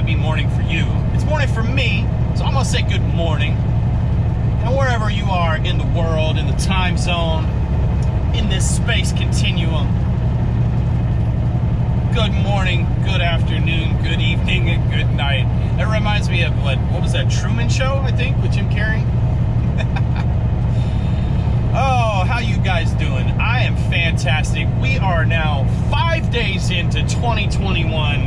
be morning for you. It's morning for me, so I'm gonna say good morning. And wherever you are in the world, in the time zone, in this space continuum, good morning, good afternoon, good evening, and good night. It reminds me of what was that, Truman Show, I think, with Jim Carrey? Oh, how you guys doing? I am fantastic. We are now 5 days into 2021,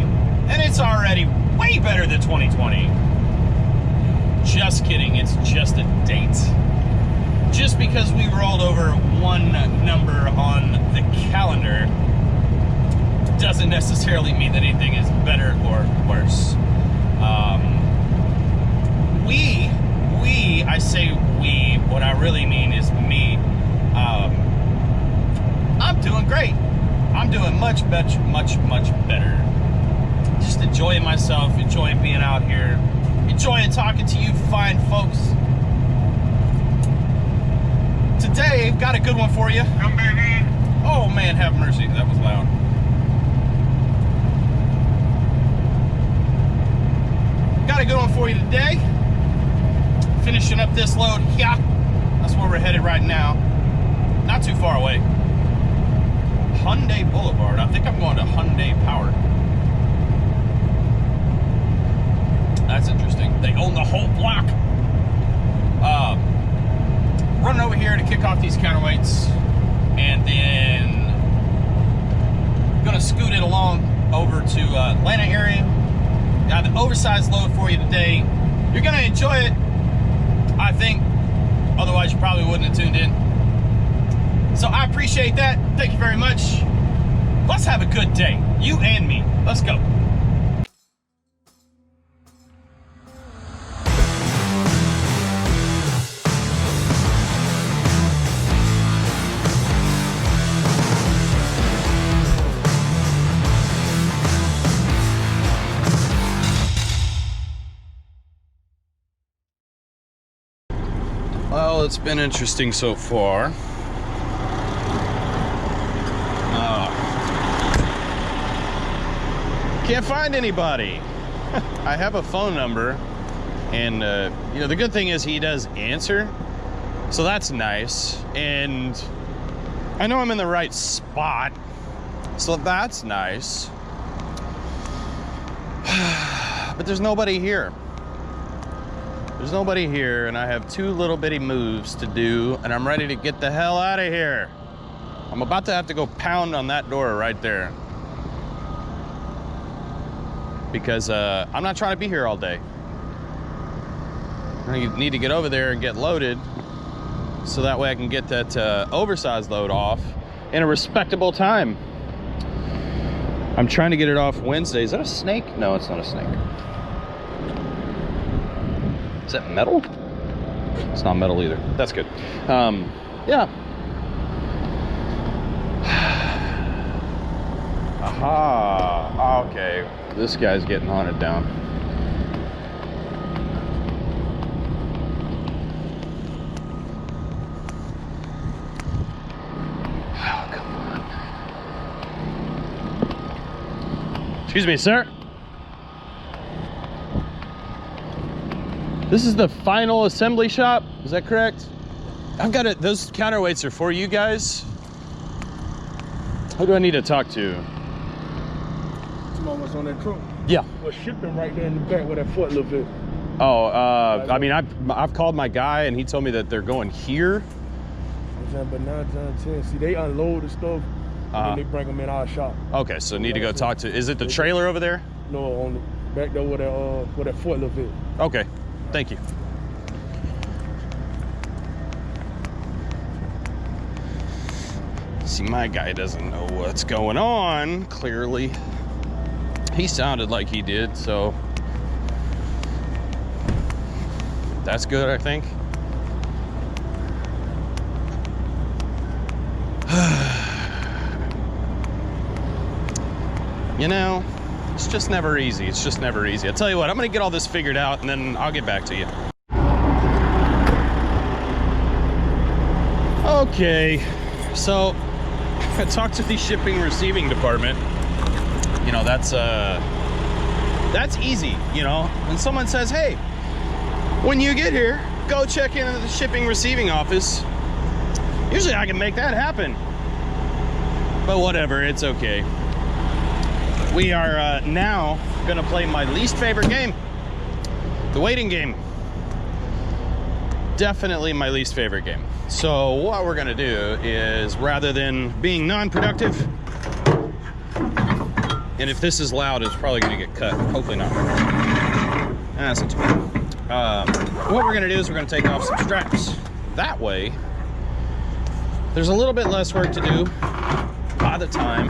and it's already way better than 2020. Just kidding, it's just a date. Just because we rolled over one number on the calendar doesn't necessarily mean that anything is better or worse. I say we, what I really mean is me. I'm doing great. I'm doing much better. Just enjoying myself, enjoying being out here, enjoying talking to you fine folks. Today, got a good one for you. Oh man, have mercy, that was loud. Got a good one for you today. Finishing up this load here. That's where we're headed right now. Not too far away. Hyundai Boulevard. I think I'm going to Hyundai Power. That's interesting. They own the whole block. Running over here to kick off these counterweights, and then gonna scoot it along over to Atlanta area. Got the oversized load for you today. You're gonna enjoy it, I think. Otherwise, you probably wouldn't have tuned in. So I appreciate that. Thank you very much. Let's have a good day. You and me. Let's go. Well, it's been interesting so far. Can't find anybody. I have a phone number, and you know, the good thing is he does answer, so that's nice. And I know I'm in the right spot, so that's nice. But there's nobody here. There's nobody here, and I have two little bitty moves to do, and I'm ready to get the hell out of here. I'm about to have to go pound on that door right there, because I'm not trying to be here all day. I need to get over there and get loaded, so that way I can get that oversized load off in a respectable time. I'm trying to get it off Wednesday. Is that a snake? No, it's not a snake. Is that metal? It's not metal either. That's good. Yeah. Aha. Okay. This guy's getting haunted down. Oh, come on. Excuse me, sir. This is the final assembly shop, is that correct? I've got it, those counterweights are for you guys. Who do I need to talk to? What's on that truck? Yeah. Well, shipping right there in the back where that foot little bit. Oh, I mean, I've called my guy and he told me that they're going here. But 9 times 10, see, they unload the stuff and then they bring them in our shop. Okay, so need to go talk to, is it the trailer over there? No, on the back there where that foot little bit. Okay. Thank you. See, my guy doesn't know what's going on, clearly. He sounded like he did, so that's good, I think. You know, it's just never easy. It's just never easy. I'll tell you what, I'm gonna get all this figured out and then I'll get back to you. Okay, so I talked to the shipping receiving department. You know, that's That's easy, you know. When someone says, hey, when you get here, go check into the shipping receiving office. Usually I can make that happen. But whatever, it's okay. We are now gonna play my least favorite game, the waiting game. Definitely my least favorite game. So what we're gonna do is, rather than being non-productive, and if this is loud, it's probably gonna get cut. Hopefully not. That's not too bad. What we're gonna do is we're gonna take off some straps. That way, there's a little bit less work to do by the time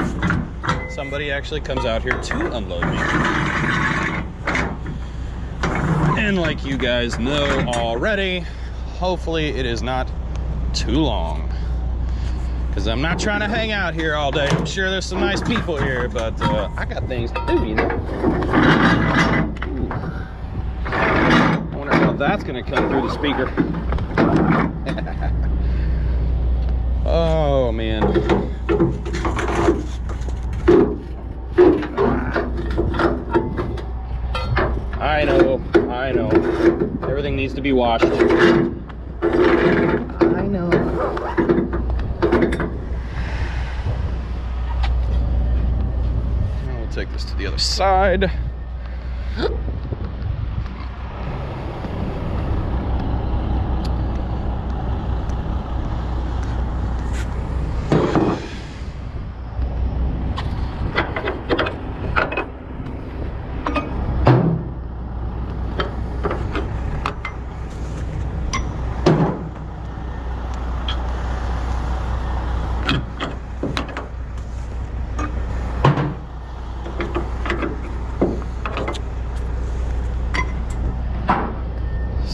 somebody actually comes out here to unload me. And like you guys know already, hopefully it is not too long. Because I'm not trying to hang out here all day. I'm sure there's some nice people here, but I got things to do, you know. Ooh. I wonder how that's going to come through the speaker. Oh, man. I know. Everything needs to be washed. I know. We'll take this to the other side.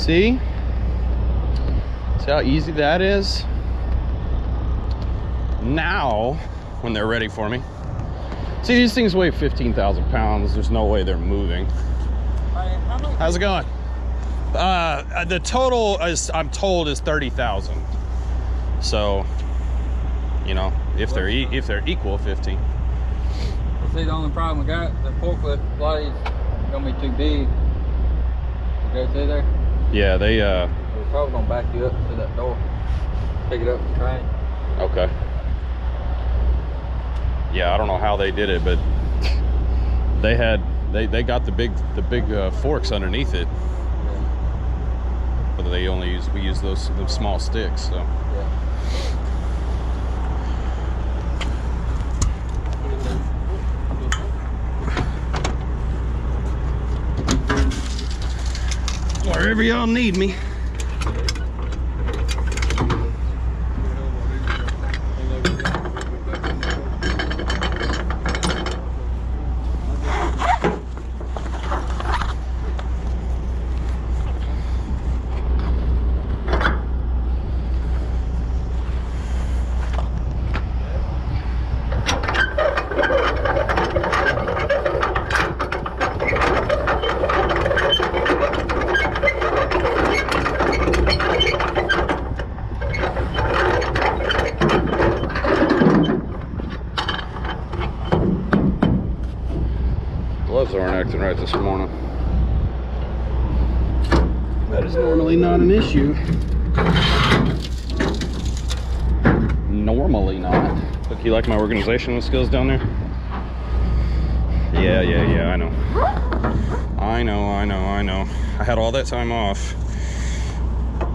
See? See how easy that is? Now, when they're ready for me. See, these things weigh 15,000 pounds. There's no way they're moving. How's it going? The total, is, I'm told, is 30,000. So, you know, if they're equal, 15. See, the only problem we got, the forklift blades are gonna be too big to go through there. Yeah, they We're probably gonna back you up to that door, pick it up the train. Okay. Yeah, I don't know how they did it, but they got the big forks underneath it. Yeah. But we use those small sticks, so. Yeah. Wherever y'all need me. Gloves aren't acting right this morning. That is normally not an issue. Normally not. Look, you like my organizational skills down there? Yeah, I know. I know. I had all that time off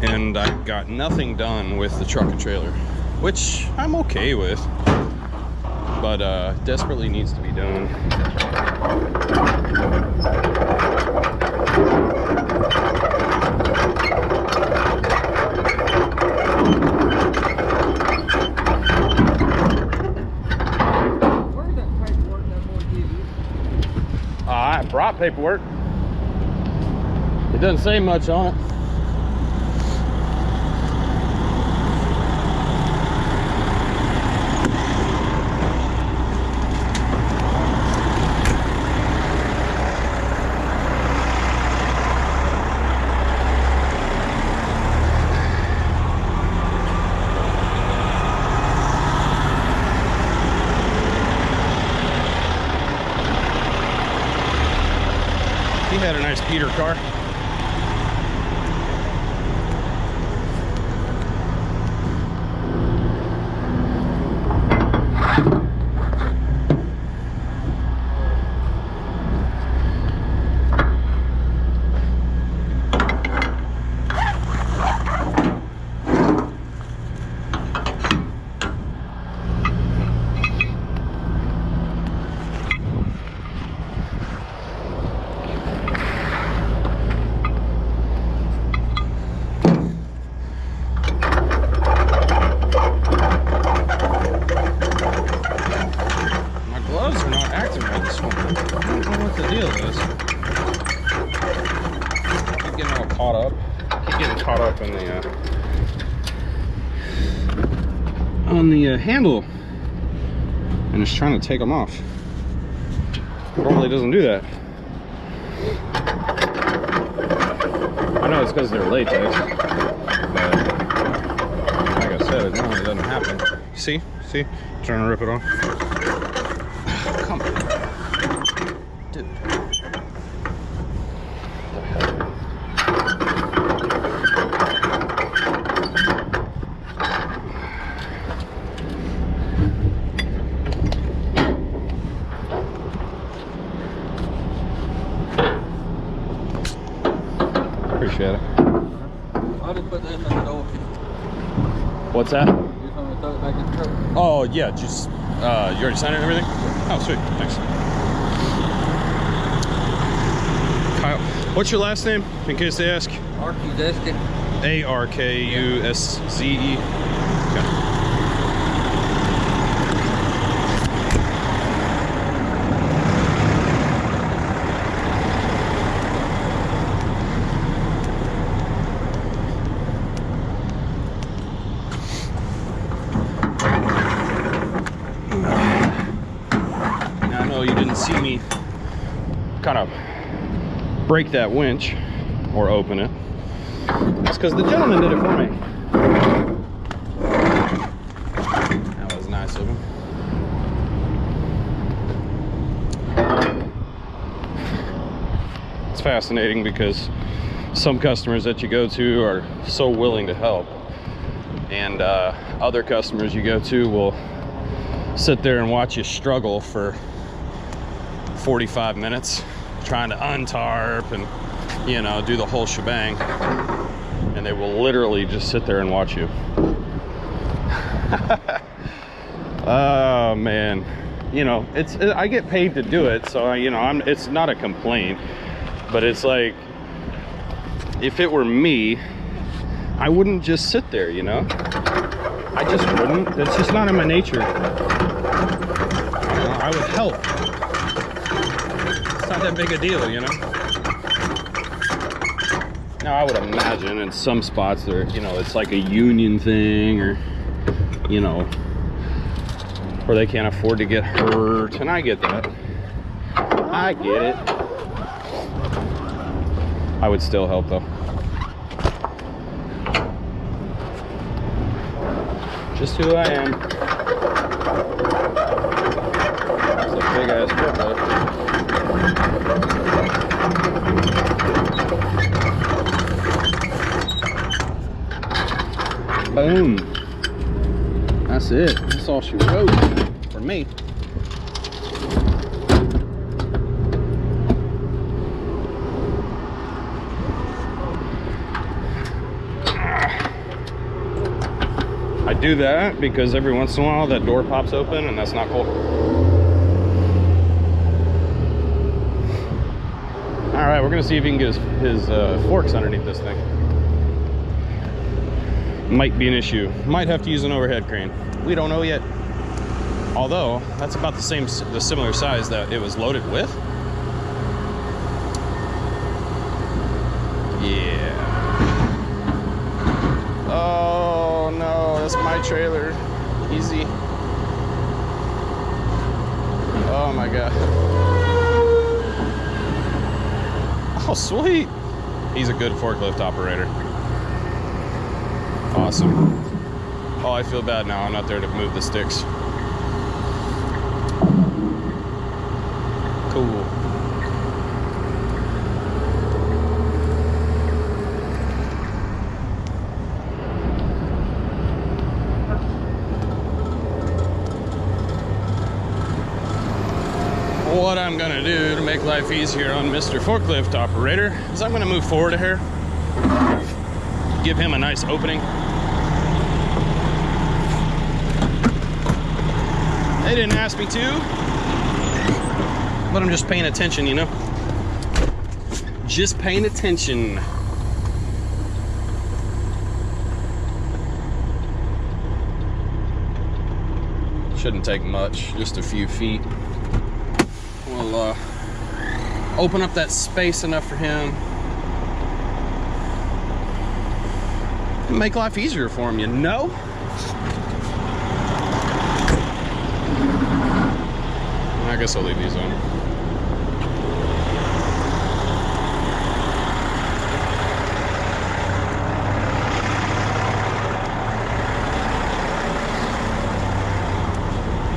and I got nothing done with the truck and trailer, which I'm okay with, but desperately needs to be done. Where's that paperwork that boy give you? I brought paperwork. It doesn't say much on it. had a nice beater car. On the handle, and it's trying to take them off. Normally doesn't do that. I know it's because they're latex, but like I said, it normally doesn't happen. See? Trying to rip it off. Come on, dude. What the hell? Appreciate it. I'll just put this in the door. What's that? You just want me to throw it back in the truck? Oh yeah, just you already signed it and everything? Oh sweet, thanks. Kyle, what's your last name in case they ask? Arkuszewski. A-R-K-U-S-Z-E. Okay. See me kind of break that winch or open it. That's because the gentleman did it for me. That was nice of him. It's fascinating because some customers that you go to are so willing to help, and other customers you go to will sit there and watch you struggle for 45 minutes trying to untarp and, you know, do the whole shebang, and they will literally just sit there and watch you. Oh man, you know, I get paid to do it, so you know, it's not a complaint, but it's like, if it were me, I wouldn't just sit there, you know. I just wouldn't. That's just not in my nature. I would help. Not that big a deal, you know. Now I would imagine in some spots there, you know, it's like a union thing, or you know, where they can't afford to get hurt, and I get that. I get it. I would still help though. Just who I am. It's a big ass forklift. Boom. That's it. That's all she wrote for me. I do that because every once in a while that door pops open, and that's not cool. All right, we're gonna see if he can get his forks underneath this thing. Might be an issue. Might have to use an overhead crane. We don't know yet. Although that's about the similar size that it was loaded with. Yeah. Oh no, that's my trailer. Easy. Oh my god. Oh sweet. He's a good forklift operator. Awesome. Oh, I feel bad now. I'm not there to move the sticks. Cool. what I'm gonna do to make life easier on Mr. Forklift Operator is I'm gonna move forward here, give him a nice opening. They didn't ask me to, but I'm just paying attention, you know? Just paying attention. Shouldn't take much, just a few feet. We'll open up that space enough for him. Make life easier for him, you know? I guess I'll leave these on.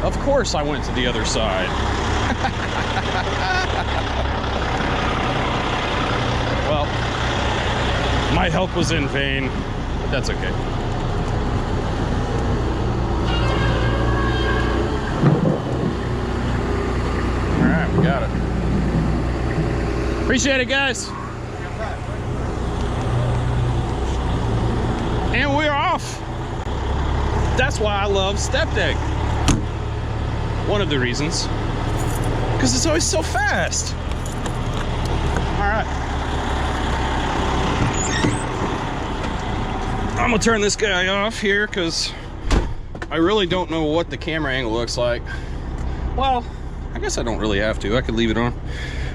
Of course I went to the other side. Well, my help was in vain, but that's okay. All right, we got it. Appreciate it, guys. And we're off. That's why I love step deck. One of the reasons, because it's always so fast. All right, I'm gonna turn this guy off here because I really don't know what the camera angle looks like. Well, I guess I don't really have to. I could leave it on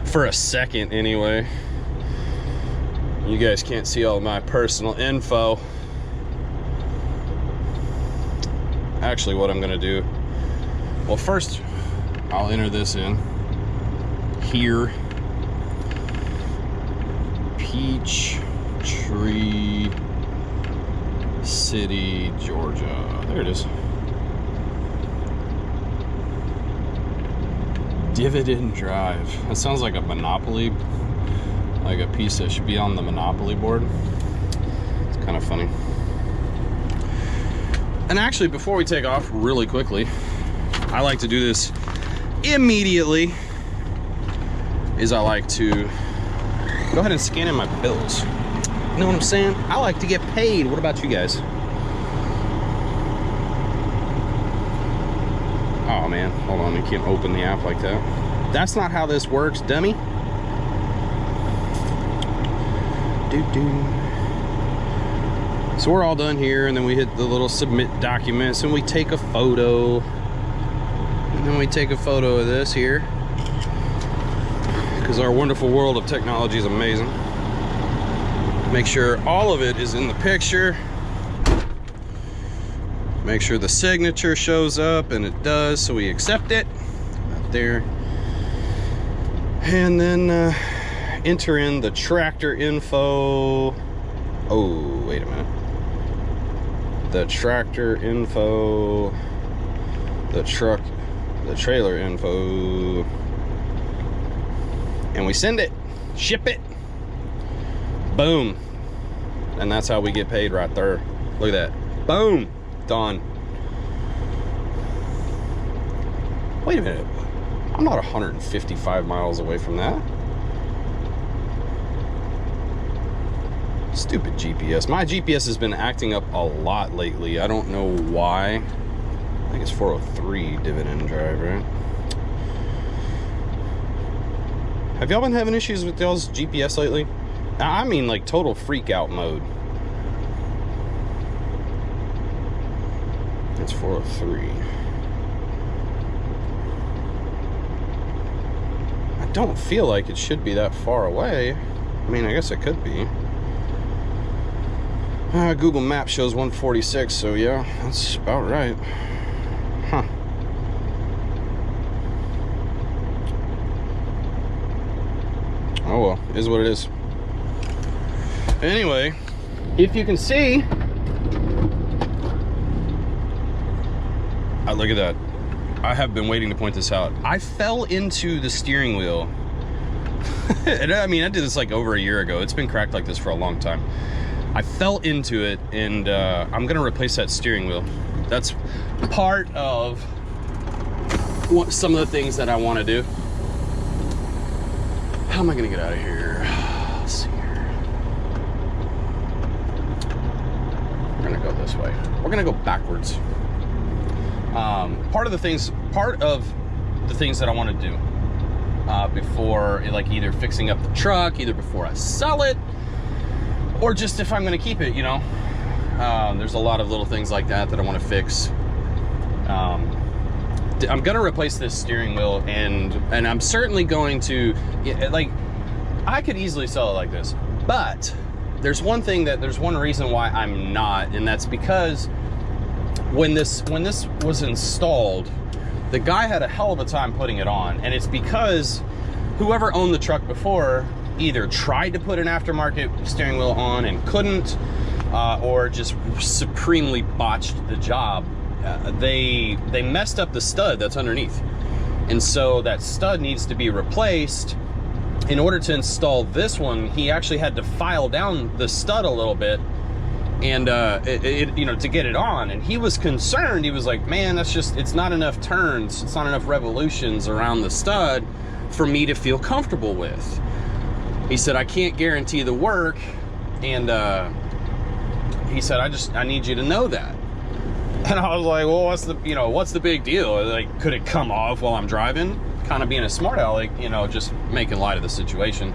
for a second anyway. You guys can't see all my personal info. Actually, what I'm gonna do, well, first, I'll enter this in here. Peachtree City, Georgia. There it is. Dividend Drive. That sounds like a Monopoly, like a piece that should be on the Monopoly board. It's kind of funny. And actually, before we take off, really quickly, I like to do this immediately, is I like to go ahead and scan in my bills. You know what I'm saying? I like to get paid. What about you guys? Oh man, hold on, you can't open the app like that. That's not how this works, dummy. So we're all done here, and then we hit the little submit documents, and we take a photo. And then we take a photo of this here, because our wonderful world of technology is amazing. Make sure all of it is in the picture. Make sure the signature shows up, and it does, so we accept it. Right there. And then enter in the tractor info. Oh, wait a minute. The tractor info, the truck, the trailer info, and we send it, ship it, boom. And that's how we get paid right there. Look at that, boom, done. Wait a minute, I'm not 155 miles away from that. Stupid GPS. My GPS has been acting up a lot lately. I don't know why. I think it's 403 Dividend Drive, right? Have y'all been having issues with y'all's GPS lately? I mean, like total freak out mode. It's 403. I don't feel like it should be that far away. I mean, I guess it could be. Google Maps shows 146, so yeah, that's about right. Huh. Oh well, is what it is. Anyway, if you can see, look at that. I have been waiting to point this out. I fell into the steering wheel. And I mean, I did this like over a year ago. It's been cracked like this for a long time. I fell into it, and I'm gonna replace that steering wheel. That's part of some of the things that I want to do. How am I gonna get out of here? Let's see here. We're gonna go this way. We're gonna go backwards. Part of the things that I want to do before, like, either fixing up the truck, either before I sell it, or just if I'm going to keep it, you know. There's a lot of little things like that I want to fix. I'm going to replace this steering wheel, and I'm certainly going to, like, I could easily sell it like this, but there's one reason why I'm not, and that's because when this was installed, the guy had a hell of a time putting it on, and it's because whoever owned the truck before either tried to put an aftermarket steering wheel on and couldn't, or just supremely botched the job. They messed up the stud that's underneath, and so that stud needs to be replaced. In order to install this one, he actually had to file down the stud a little bit, and you know, to get it on. And he was concerned. He was like, man, it's not enough turns, it's not enough revolutions around the stud for me to feel comfortable with. He said, I can't guarantee the work, and he said, I need you to know that. And I was like, well, what's the big deal? Like, could it come off while I'm driving? Kind of being a smart aleck, you know, just making light of the situation.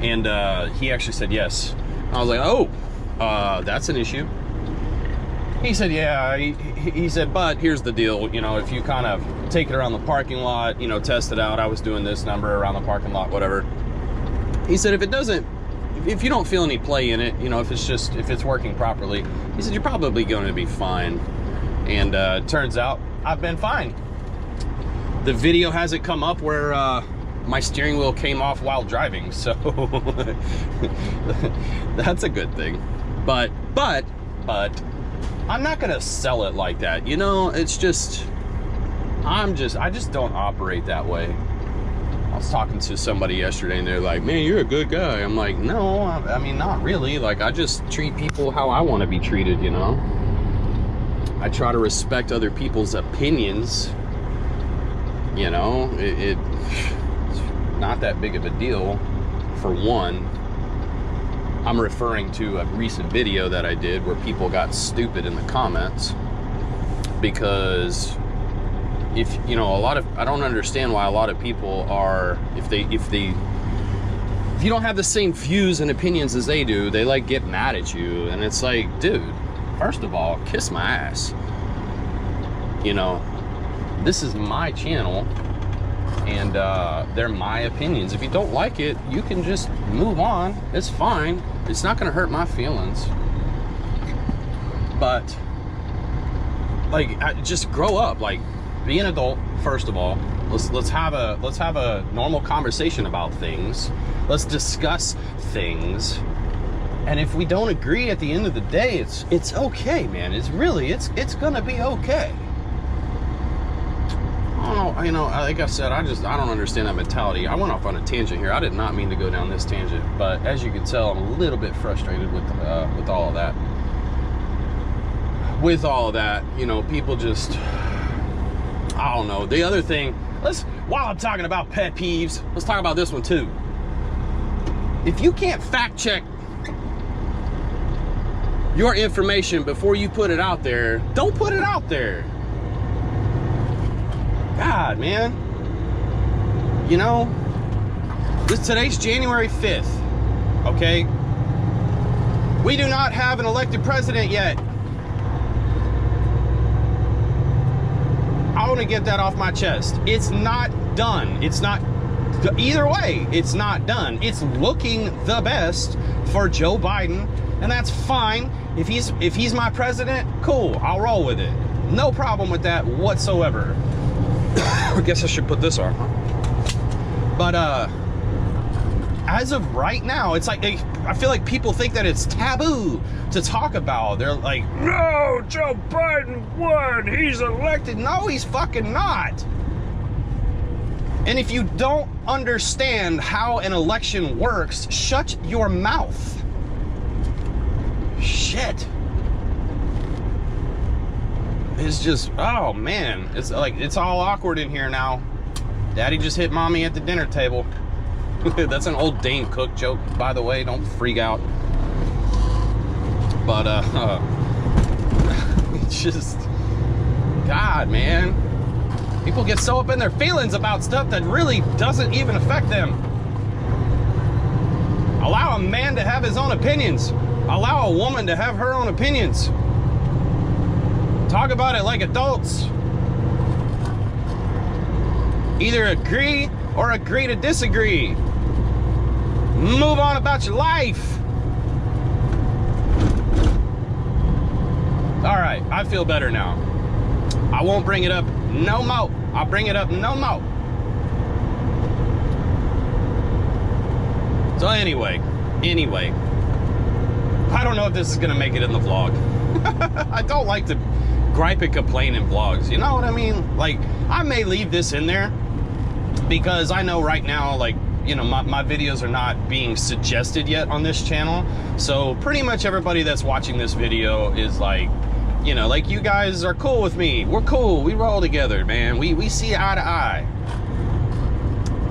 And he actually said yes. I was like, oh, that's an issue. He said, yeah. He said, but here's the deal. You know, if you kind of take it around the parking lot, you know, test it out. I was doing this number around the parking lot, whatever. He said, if you don't feel any play in it, you know, if it's working properly, he said, you're probably going to be fine. And it turns out I've been fine. The video hasn't come up where my steering wheel came off while driving, so that's a good thing. But I'm not gonna sell it like that, you know. It's just I just don't operate that way. I was talking to somebody yesterday, and they're like, man, you're a good guy. I'm like, no, I mean, not really. Like, I just treat people how I want to be treated, you know. I try to respect other people's opinions. You know, it's not that big of a deal. For one, I'm referring to a recent video that I did where people got stupid in the comments, because if you know, I don't understand why a lot of people are, if you don't have the same views and opinions as they do, they like get mad at you. And it's like, dude, first of all, kiss my ass. You know, this is my channel, and they're my opinions. If you don't like it, you can just move on. It's fine. It's not gonna hurt my feelings. But like, just grow up. Like, be an adult. First of all, let's have a normal conversation about things. Let's discuss things. And if we don't agree at the end of the day, it's okay, man. It's gonna be okay. Oh, you know, like I said, I don't understand that mentality. I went off on a tangent here. I did not mean to go down this tangent, but as you can tell, I'm a little bit frustrated with all of that. With all of that, you know, people just, I don't know. The other thing, while I'm talking about pet peeves, let's talk about this one too. If you can't fact check your information before you put it out there, don't put it out there. God, man. You know, today's January 5th, okay? We do not have an elected president yet. I want to get that off my chest. It's not done. It's not, either way, it's not done. It's looking the best for Joe Biden, and that's fine. If he's my president, cool, I'll roll with it. No problem with that whatsoever. I guess I should put this on, huh? But as of right now, it's like, I feel like people think that it's taboo to talk about. They're like, no, Joe Biden won, he's elected. No, he's fucking not. And if you don't understand how an election works, shut your mouth. Shit. It's just, oh man, it's like, it's all awkward in here now. Daddy just hit mommy at the dinner table. That's an old Dane Cook joke, by the way. Don't freak out. But it's just, God, man. People get so up in their feelings about stuff that really doesn't even affect them. Allow a man to have his own opinions. Allow a woman to have her own opinions. Talk about it like adults. Either agree or agree to disagree. Move on about your life. All right, I feel better now. I won't bring it up no more. I'll bring it up no more. So anyway, I don't know if this is gonna make it in the vlog. I don't like to gripe and complain in vlogs, you know what I mean? Like, I may leave this in there because I know right now, like, you know, my videos are not being suggested yet on this channel. So pretty much everybody that's watching this video is like, you know, like, you guys are cool with me. We're cool. We roll together, man. We see eye to eye.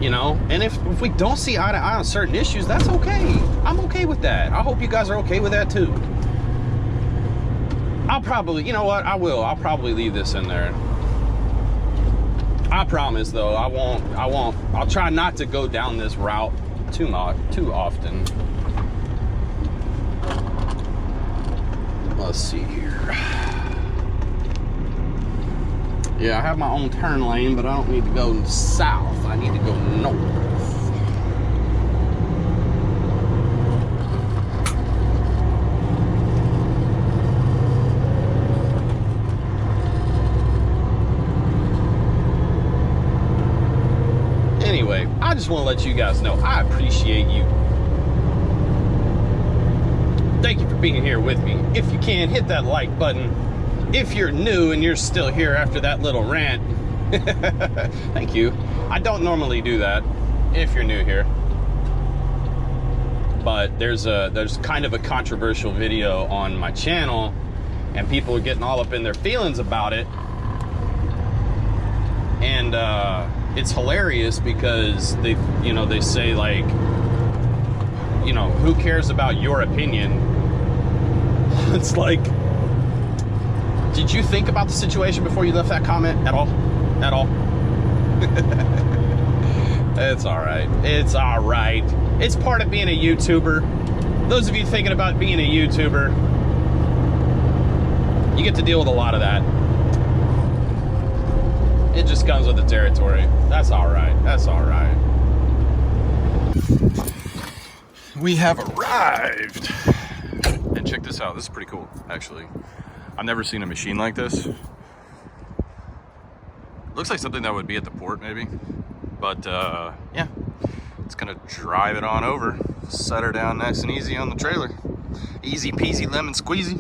You know, and if we don't see eye to eye on certain issues, that's okay. I'm okay with that. I hope you guys are okay with that too. I'll probably, you know what, I'll probably leave this in there. I promise though, I'll try not to go down this route too often. Let's see here. Yeah, I have my own turn lane, but I don't need to go south. I need to go north. Anyway, I just want to let you guys know I appreciate you. Thank you for being here with me. If you can, hit that like button. If you're new and you're still here after that little rant, thank you. I don't normally do that if you're new here. But there's kind of a controversial video on my channel and people are getting all up in their feelings about it. And it's hilarious because they say, like, you know, who cares about your opinion? It's like, did you think about the situation before you left that comment at all? At all? It's all right. It's all right. It's part of being a YouTuber. Those of you thinking about being a YouTuber, you get to deal with a lot of that. It just comes with the territory. That's all right. That's all right. We have arrived. And check this out. This is pretty cool, actually. I've never seen a machine like this. Looks like something that would be at the port, maybe. But, yeah. It's gonna drive it on over. Set her down nice and easy on the trailer. Easy peasy lemon squeezy.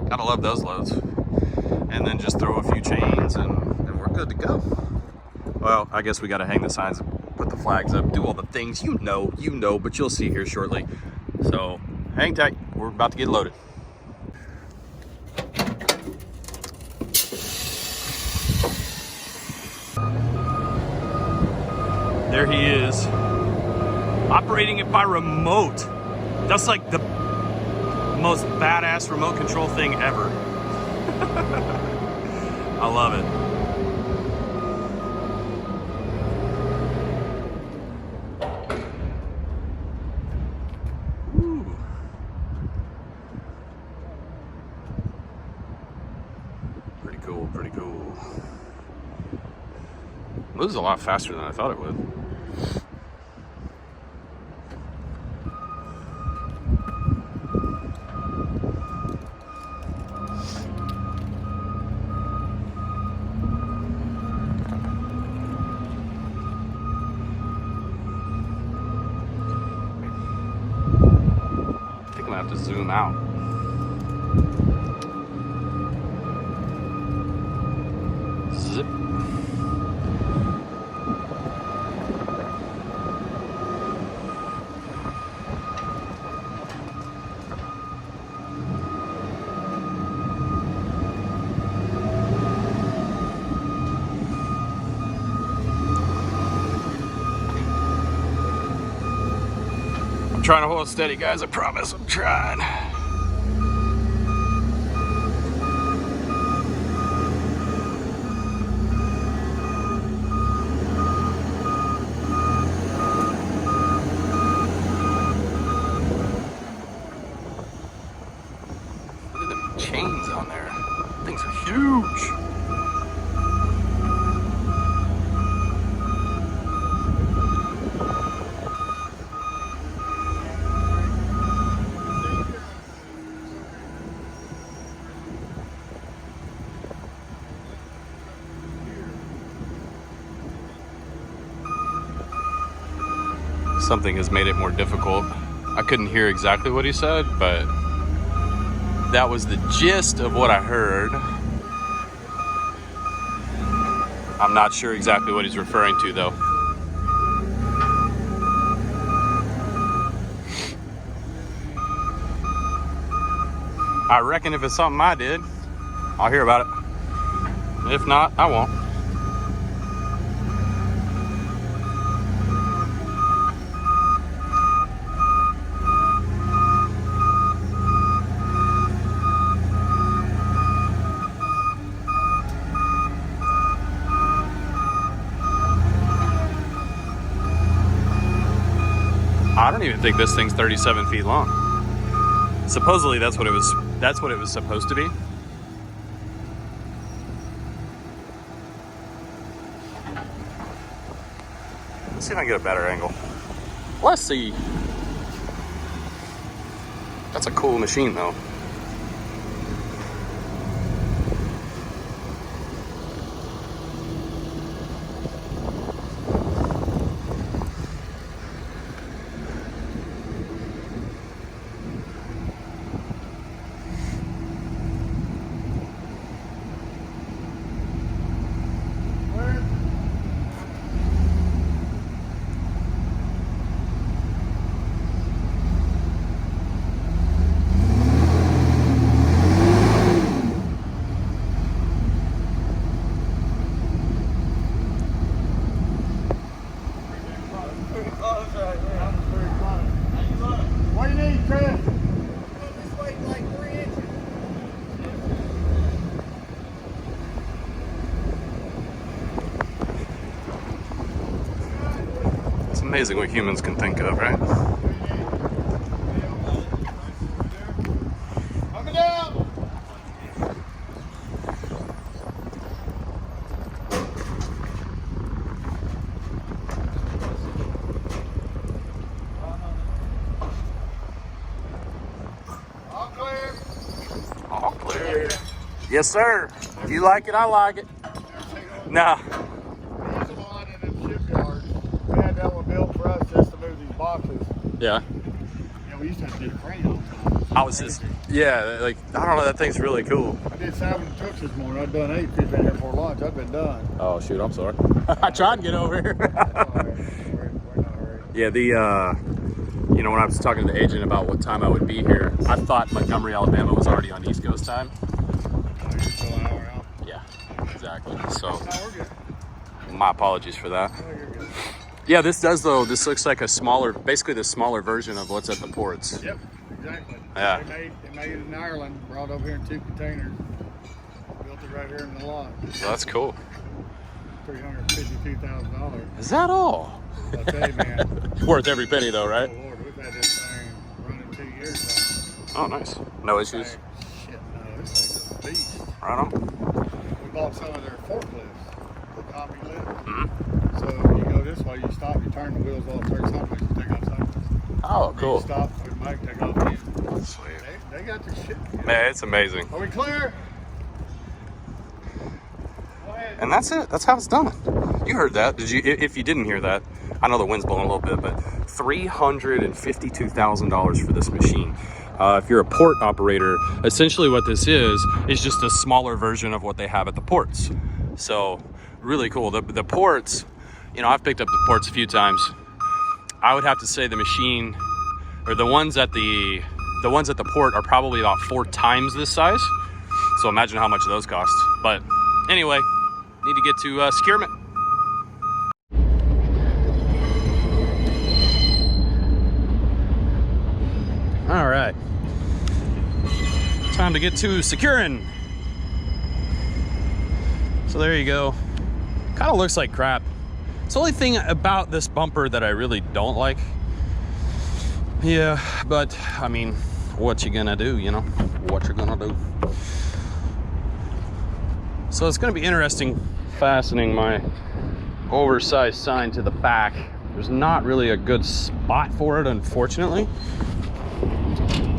Gotta love those loads. And then just throw a few chains and we're good to go. Well, I guess we gotta hang the signs, put the flags up, do all the things you know, but you'll see here shortly. So, hang tight. We're about to get loaded. There he is, operating it by remote. That's like the most badass remote control thing ever. I love it. Ooh. Pretty cool, pretty cool. Moves a lot faster than I thought it would. I think I'm gonna have to zoom out. Zip. trying to hold steady, guys. I promise. I'm trying. Look at the chains on there. Things are huge. Something has made it more difficult. I couldn't hear exactly what he said, but that was the gist of what I heard. I'm not sure exactly what he's referring to, though. I reckon if it's something I did, I'll hear about it. If not, I won't. I don't even think this thing's 37 feet long. Supposedly that's what it was supposed to be. Let's see if I can get a better angle. Let's see. That's a cool machine though. What do you need, Chris? This weighs like 3 inches. It's amazing what humans can think of, right? Coming down. All clear. All clear. Yes, sir. If you like it, I like it. No. We use them a lot in them shipyards. We had that one built for us just to move these boxes. Yeah. Yeah, we used to have to get a crane all the time. I was just, yeah, like, I don't know, that thing's really cool. I did 7 trips this morning. I'd done 8 if you'd been here for lunch. I'd been done. Oh, shoot, I'm sorry. I tried to get over here. That's all right. We're not hurried. Yeah, you know, when I was talking to the agent about what time I would be here, I thought Montgomery, Alabama was already on East Coast time. Oh, you're still an hour out. Yeah, exactly. So, No, we're good. my apologies for that. No, you're good. Yeah, this does, though. This looks like a smaller, basically the smaller version of what's at the ports. Yep, exactly. Yeah. They made it in Ireland, brought over here in 2 containers, built it right here in the lot. Well, that's cool. $352,000. Is that all? I tell you, man. Worth every penny, though, right? Oh Lord, we've had this thing running 2 years now. Oh, nice. No issues. Shit, no, this thing's a beast. Right on. We bought some of their forklifts, the copy lift. Mm-hmm. So you go this way, you stop, you turn the wheels off, turn sideways, you take off sideways. Oh, cool. You stop, put it back, take off again. Sweet. They got this shit together. Man, it's amazing. Are we clear? Go ahead. And that's it. That's how it's done. You heard that. Did you? If you didn't hear that, I know the wind's blowing a little bit, but $352,000 for this machine. If you're a port operator, essentially what this is just a smaller version of what they have at the ports. So really cool. The ports, you know, I've picked up the ports a few times. I would have to say the machine, or the ones at the port are probably about 4 times this size. So imagine how much those cost. But anyway, need to get to securement. All right. Time to get to securing. So there you go. Kind of looks like crap. It's the only thing about this bumper that I really don't like. Yeah, but I mean, what you gonna do, you know? What you're gonna do. So it's gonna be interesting fastening my oversized sign to the back. There's not really a good spot for it, unfortunately.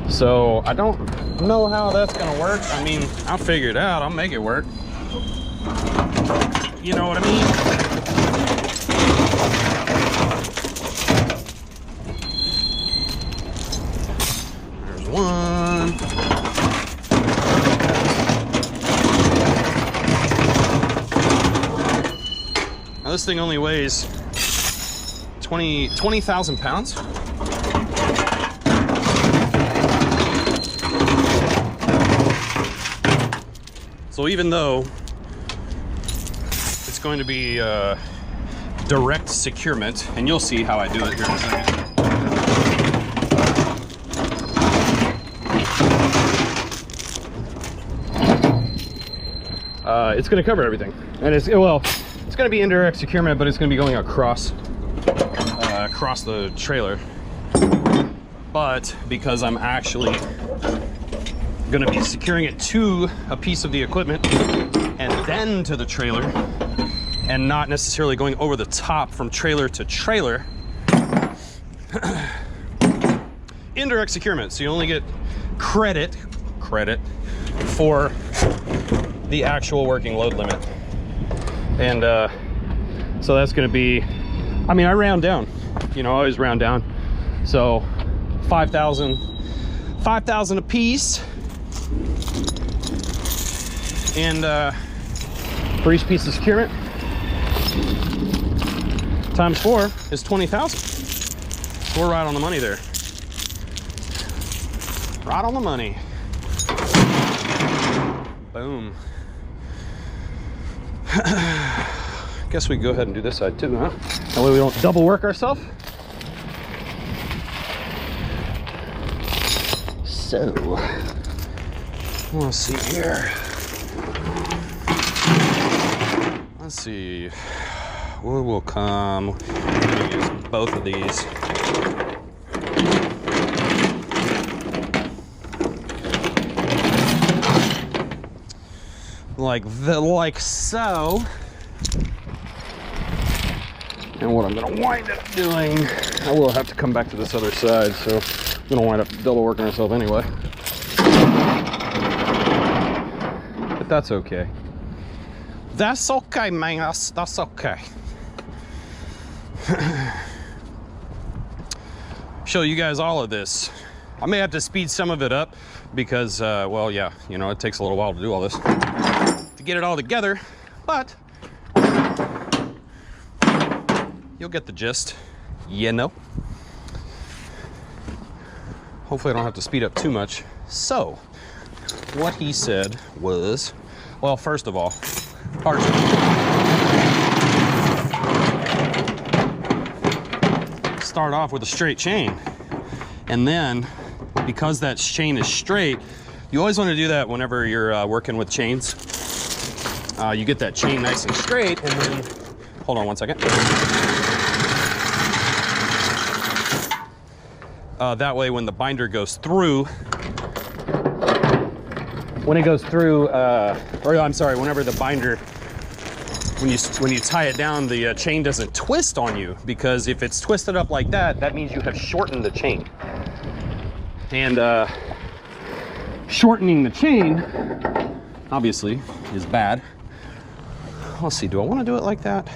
So I don't know how that's gonna work. I mean, I'll figure it out. I'll make it work. You know what I mean? There's one. Now this thing only weighs 20,000 pounds. So even though it's going to be direct securement, and you'll see how I do it here in a second. It's going to cover everything, and it's going to be indirect securement, but it's going to be going across the trailer. But because I'm actually going to be securing it to a piece of the equipment and then to the trailer, and not necessarily going over the top from trailer to trailer, indirect securement. So you only get credit for the actual working load limit. And so that's going to be, I mean, I round down, you know, I always round down. So 5,000 a piece. And for each piece of securement, times 4 is 20,000. So we're right on the money there. Right on the money. Boom. Guess we can go ahead and do this side too, huh? That way we don't double work ourselves. So, let's see here. Let's see. What will come? I'm gonna use both of these. Like so. And what I'm gonna wind up doing, I will have to come back to this other side, so I'm gonna wind up double working myself anyway. But that's okay. That's okay, man. That's okay. Show you guys all of this. I may have to speed some of it up because, well, yeah, you know, it takes a little while to do all this, to get it all together, but you'll get the gist, you know. Hopefully I don't have to speed up too much. So, what he said was, well, first of all, start off with a straight chain, and then because that chain is straight, you always want to do that whenever you're working with chains. You get that chain nice and straight, and then hold on one second. That way when the binder goes through, whenever the binder, when you tie it down, the chain doesn't twist on you, because if it's twisted up like that, that means you have shortened the chain. And shortening the chain, obviously, is bad. Let's see, do I want to do it like that?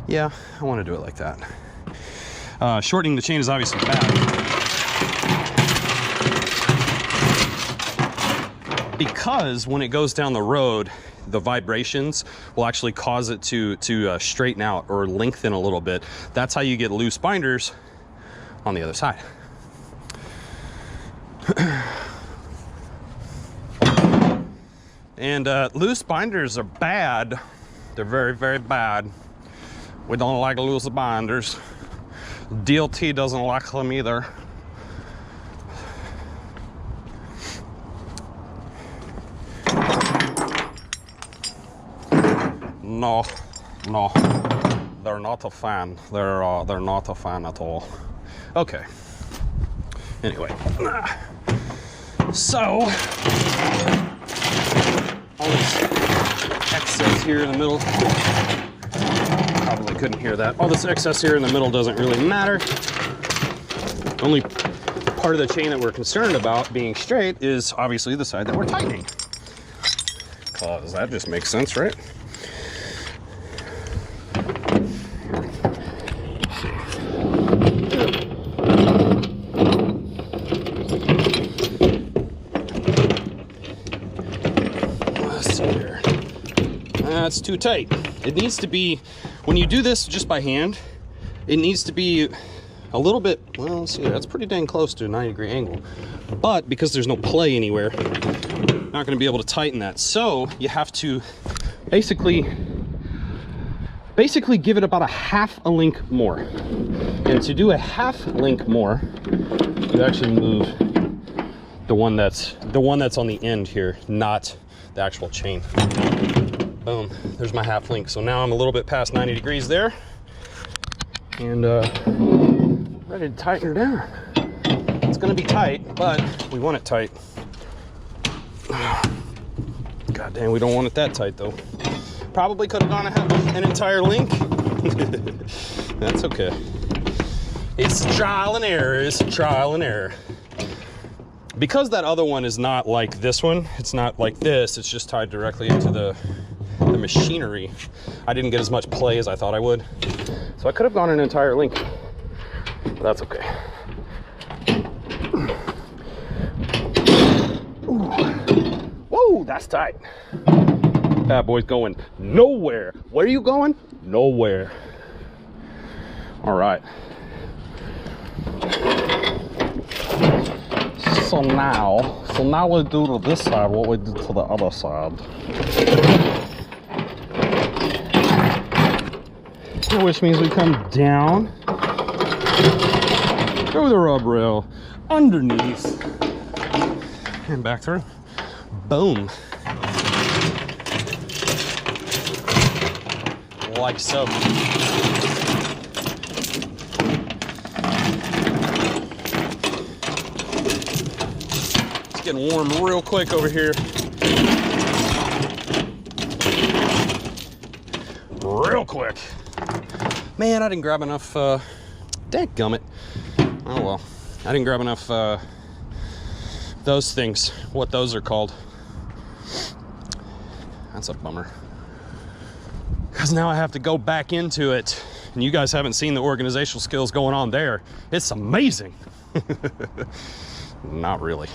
Yeah, I want to do it like that. Shortening the chain is obviously bad, because when it goes down the road, the vibrations will actually cause it to straighten out or lengthen a little bit. That's how you get loose binders on the other side. And loose binders are bad. They're very, very bad. We don't like loose binders. DLT doesn't like them either. No, they're not a fan. They're not a fan at all. Okay. Anyway, so all this excess here in the middle, probably couldn't hear that. All this excess here in the middle doesn't really matter. Only part of the chain that we're concerned about being straight is obviously the side that we're tightening. Because that just makes sense, right? Let's see here. That's too tight. It needs to be, when you do this just by hand, it needs to be a little bit, well, let's see, that's pretty dang close to a 90-degree angle. But because there's no play anywhere, not going to be able to tighten that. So you have to basically give it about a half a link more. And to do a half link more, you actually move the one that's on the end here, not the actual chain. Boom, there's my half link. So now I'm a little bit past 90 degrees there, and ready to tighten her down. It's gonna be tight, but we want it tight. God damn, we don't want it that tight though. Probably could have gone an entire link. That's okay. It's trial and error. It's trial and error. Because that other one is not like this one, it's not like this, it's just tied directly into the machinery. I didn't get as much play as I thought I would. So I could have gone an entire link, but that's okay. Ooh. Whoa, that's tight. Bad boy's going nowhere. Where are you going? Nowhere. All right. So now we do to this side what we did to the other side. Which means we come down through the rub rail, underneath, and back through. Boom. Like so. It's getting warm real quick over here. Real quick. Man, I didn't grab enough, dadgummit. Oh well, I didn't grab enough, those things, what those are called. That's a bummer. Because now I have to go back into it, and you guys haven't seen the organizational skills going on there. It's amazing. Not really.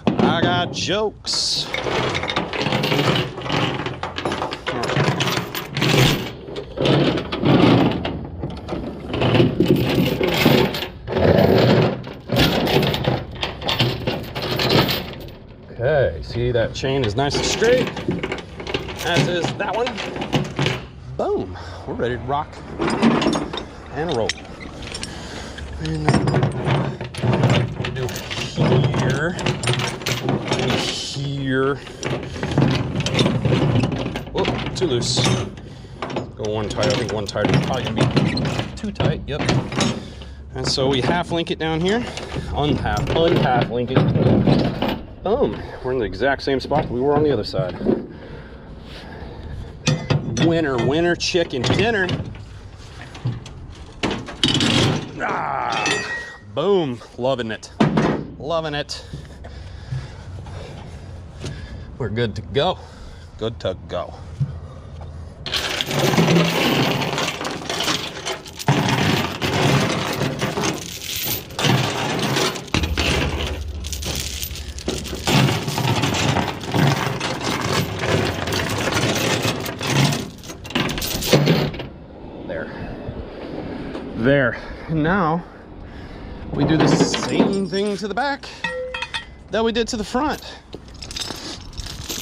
I got jokes. Okay, see that chain is nice and straight, as is that one. Boom, we're ready to rock and roll. And we'll do here, and here. Whoop, too loose. Go one tight, I think one tight is probably gonna be too tight, yep. And so we half link it down here, unhalf link it. Boom, we're in the exact same spot we were on the other side. Winner, winner, chicken dinner. Ah, boom, loving it, loving it. We're good to go, good to go. There. And now we do the same thing to the back that we did to the front.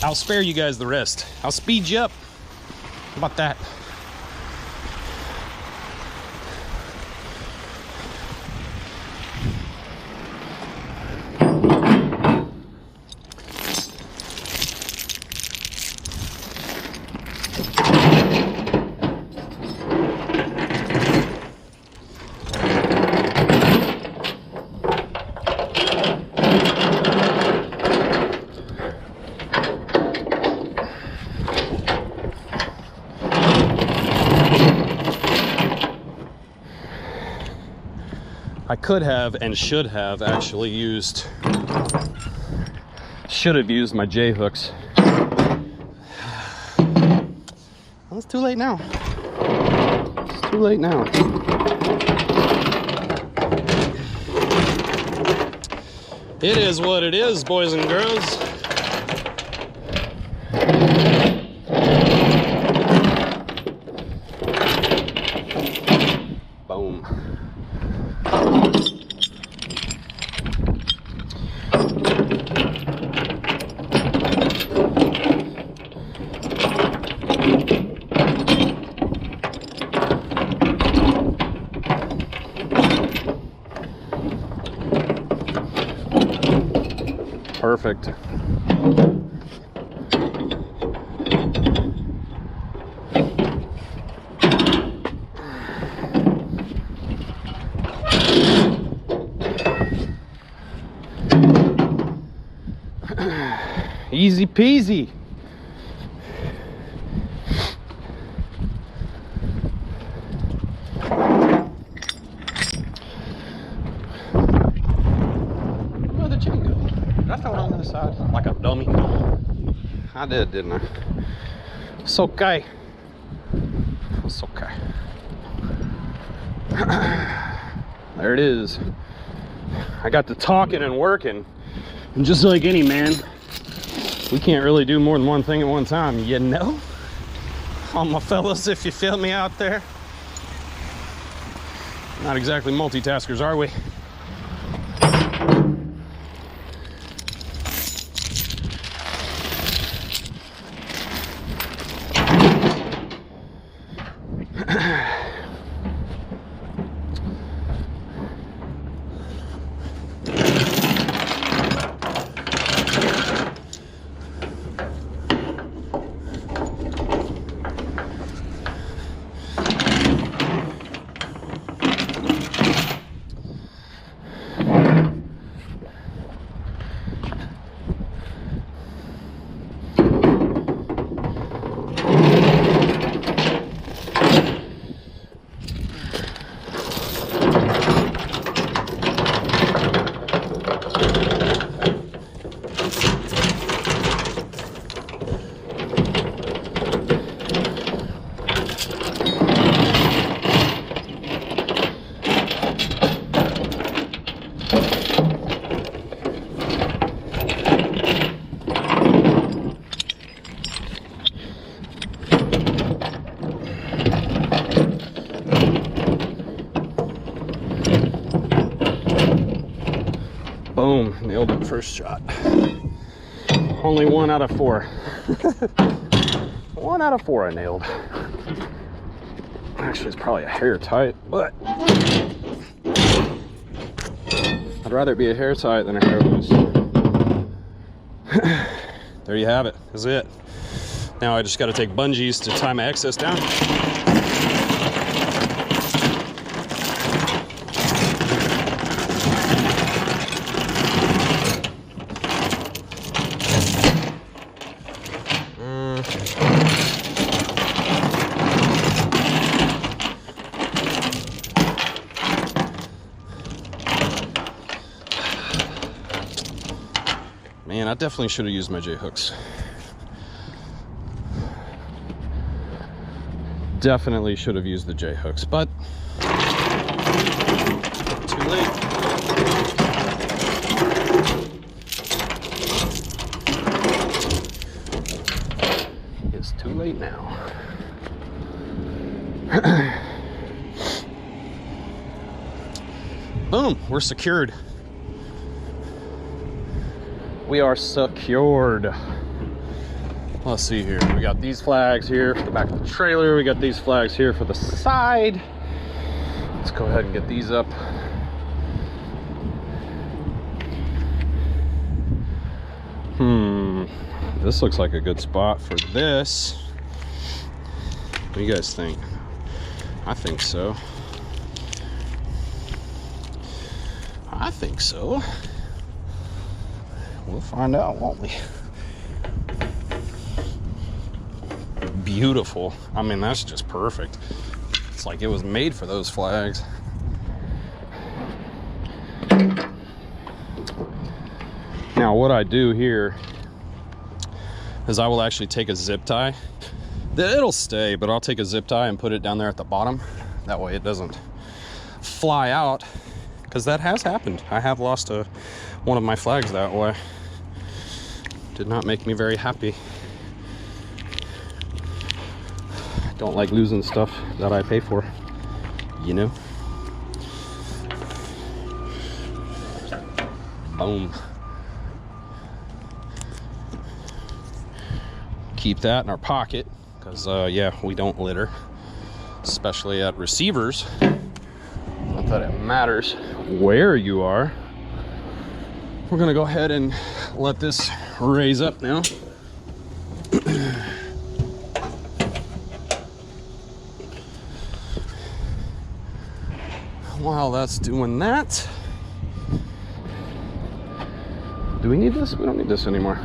I'll spare you guys the rest. I'll speed you up. How about that? I could have and should have actually used, my J hooks. Well, it's too late now. It's too late now. It is what it is, boys and girls. Boom. Perfect. Easy peasy. Where'd the chain go? Did I throw it on the other side like a dummy? I did, didn't I? It's okay. It's okay. There it is. I got to talking and working. And just like any man, we can't really do more than one thing at one time, you know? All my fellas, if you feel me out there. Not exactly multitaskers, are we? Boom, nailed it first shot. Only 1 out of 4. 1 out of 4 I nailed. Actually, it's probably a hair tight, but I'd rather it be a hair tight than a hair loose. There you have it. That's it. Now I just got to take bungees to tie my excess down. Man, I definitely should have used my J hooks. Definitely should have used the J hooks, but too late. It's too late now. Boom, we're secured. We are secured. Let's see here. We got these flags here for the back of the trailer. We got these flags here for the side. Let's go ahead and get these up. This looks like a good spot for this. What do you guys think? I think so. I think so. We'll find out, won't we? Beautiful. I mean, that's just perfect. It's like it was made for those flags. Now what I do here is I will actually take a zip tie. It'll stay, but I'll take a zip tie and put it down there at the bottom. That way it doesn't fly out, because that has happened. I have lost one of my flags that way. Did not make me very happy. Don't like losing stuff that I pay for, you know? Boom. Keep that in our pocket, because yeah, we don't litter, especially at receivers. Not that it matters where you are. We're gonna go ahead and let this raise up now. While that's doing that, do we need this? We don't need this anymore.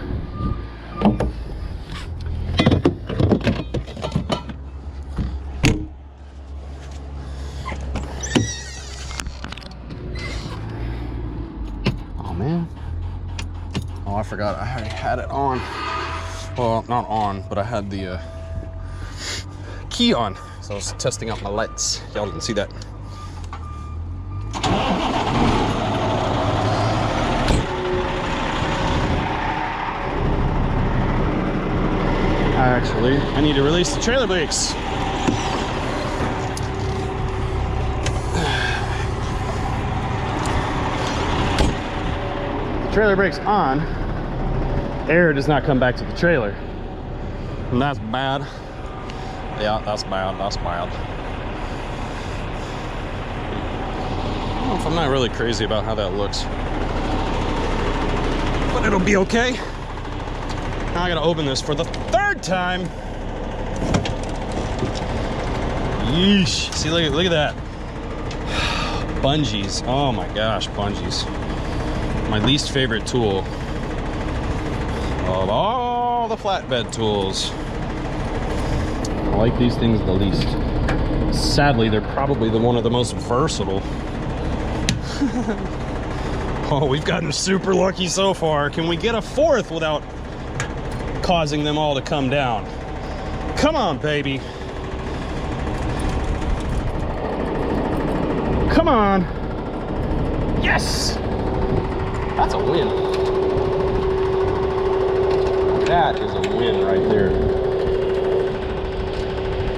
Oh man. Oh, I forgot I already had it on. Well, not on, but I had the key on. So I was testing out my lights. Y'all didn't see that. Actually, I need to release the trailer brakes. The trailer brakes on, air does not come back to the trailer. And that's bad. Yeah, that's bad, that's bad. I don't know if I'm not really crazy about how that looks, but it'll be okay. Now I gotta open this for the third time. Yeesh. See, look at that. Bungees. Oh my gosh, bungees. My least favorite tool of all the flatbed tools. I like these things the least. Sadly, they're probably one of the most versatile. Oh, we've gotten super lucky so far. Can we get a fourth without causing them all to come down? Come on, baby. Come on. Yes! That's a win. That is a win right there.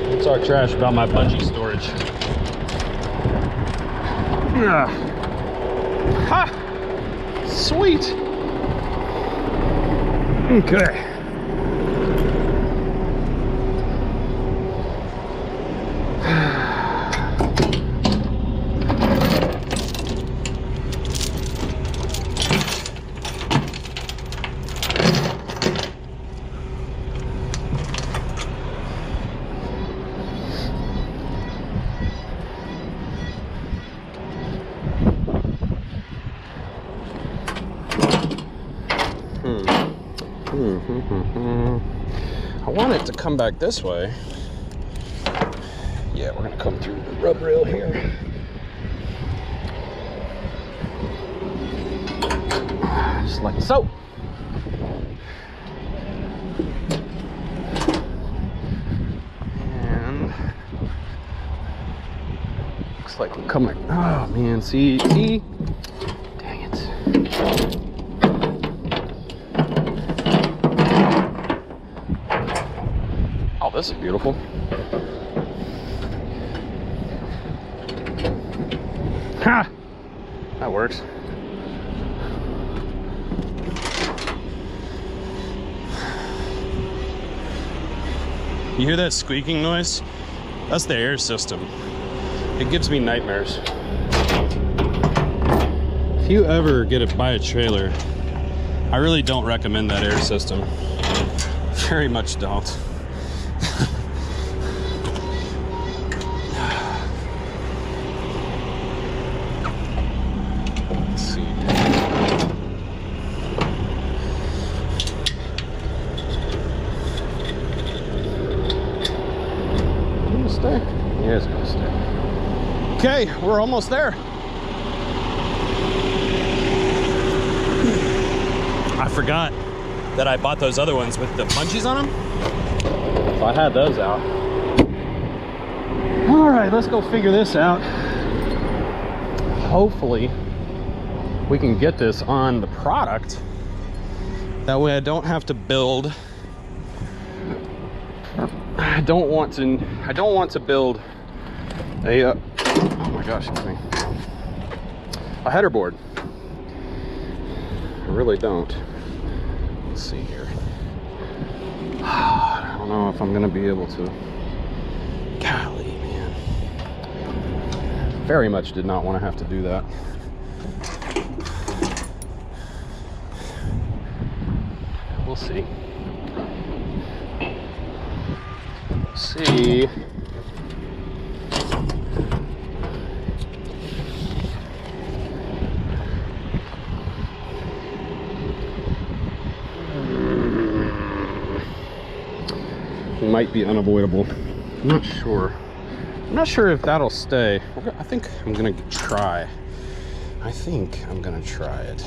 Let's talk trash about my bungee storage. Ha! Sweet. Okay. I want it to come back this way. Yeah, we're gonna come through the rub rail here. Just like so. And looks like we're coming. Oh man, see? Dang it. This is beautiful. Ha! That works. You hear that squeaking noise? That's the air system. It gives me nightmares. If you ever get it by a trailer, I really don't recommend that air system. Very much don't. Yeah, it's gonna stay. Okay, we're almost there. forgot that I bought those other ones with the punchies on them. So I had those out. All right, let's go figure this out. Hopefully we can get this on the product. That way I don't have to build. I don't want to build a oh my gosh, excuse me, a header board. I really don't. Let's see here. I don't know if I'm gonna be able to. Golly, man. Very much did not want to have to do that. We'll see. See. Might be unavoidable. I'm not sure. I'm not sure if that'll stay. I think I'm gonna try. I think I'm gonna try it.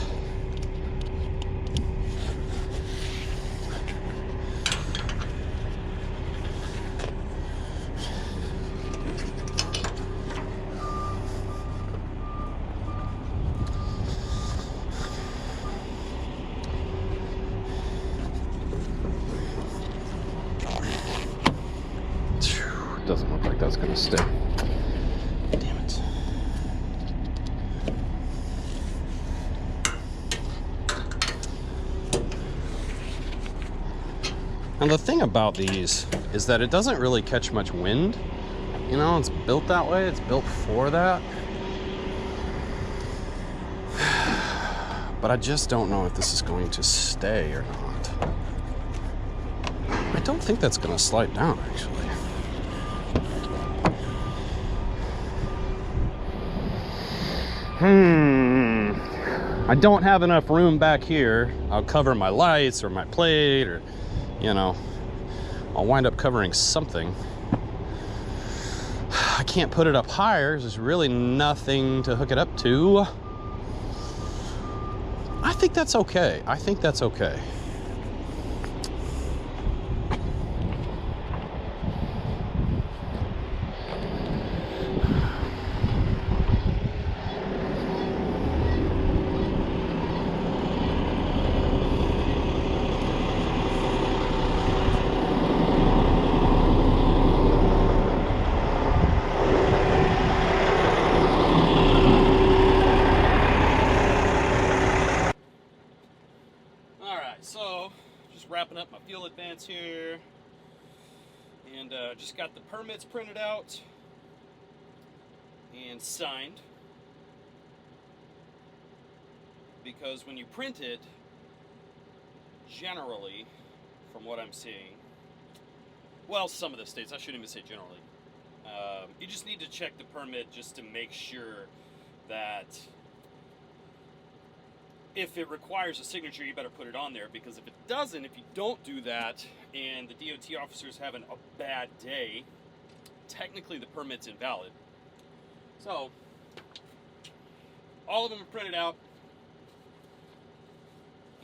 Doesn't look like that's gonna stay. Damn it. And the thing about these is that it doesn't really catch much wind. You know, it's built that way, it's built for that. But I just don't know if this is going to stay or not. I don't think that's gonna slide down, actually. I don't have enough room back here. I'll cover my lights or my plate, or, you know, I'll wind up covering something. I can't put it up higher. There's really nothing to hook it up to. I think that's okay. I think that's okay. Wrapping up my fuel advance here, and just got the permits printed out and signed, because when you print it, generally, from what I'm seeing, well, some of the states, I shouldn't even say generally, you just need to check the permit just to make sure that if it requires a signature, you better put it on there, because if it doesn't, if you don't do that, and the DOT officer's having a bad day, technically the permit's invalid. So, all of them are printed out,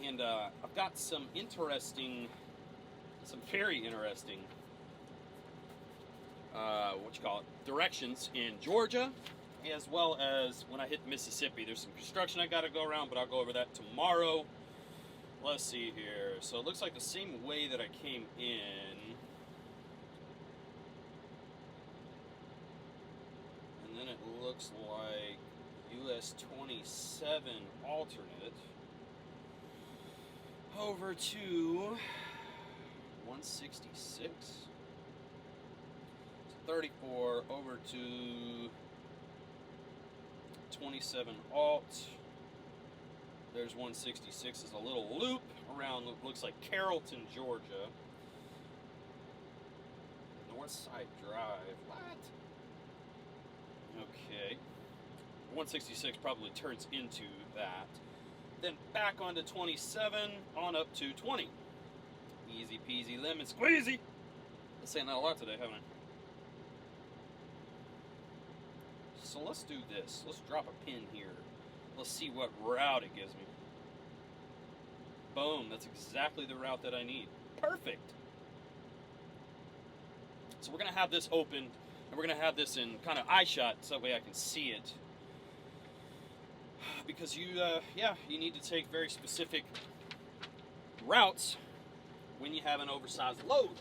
and I've got some very interesting, directions in Georgia, as well as when I hit Mississippi. There's some construction I got to go around, but I'll go over that tomorrow. Let's see here. So it looks like the same way that I came in. And then it looks like US 27 alternate over to 166. 34 over to 27 alt. There's 166 is a little loop around, looks like Carrollton, Georgia. Northside Drive. What? Okay. 166 probably turns into that. Then back onto 27, on up to 20. Easy peasy lemon squeezy. I'm saying that a lot today, haven't I? So let's do this. Let's drop a pin here. Let's see what route it gives me. Boom, that's exactly the route that I need. Perfect. So we're gonna have this open, and we're gonna have this in kind of eye shot, so that way I can see it. Because you need to take very specific routes when you have an oversized load.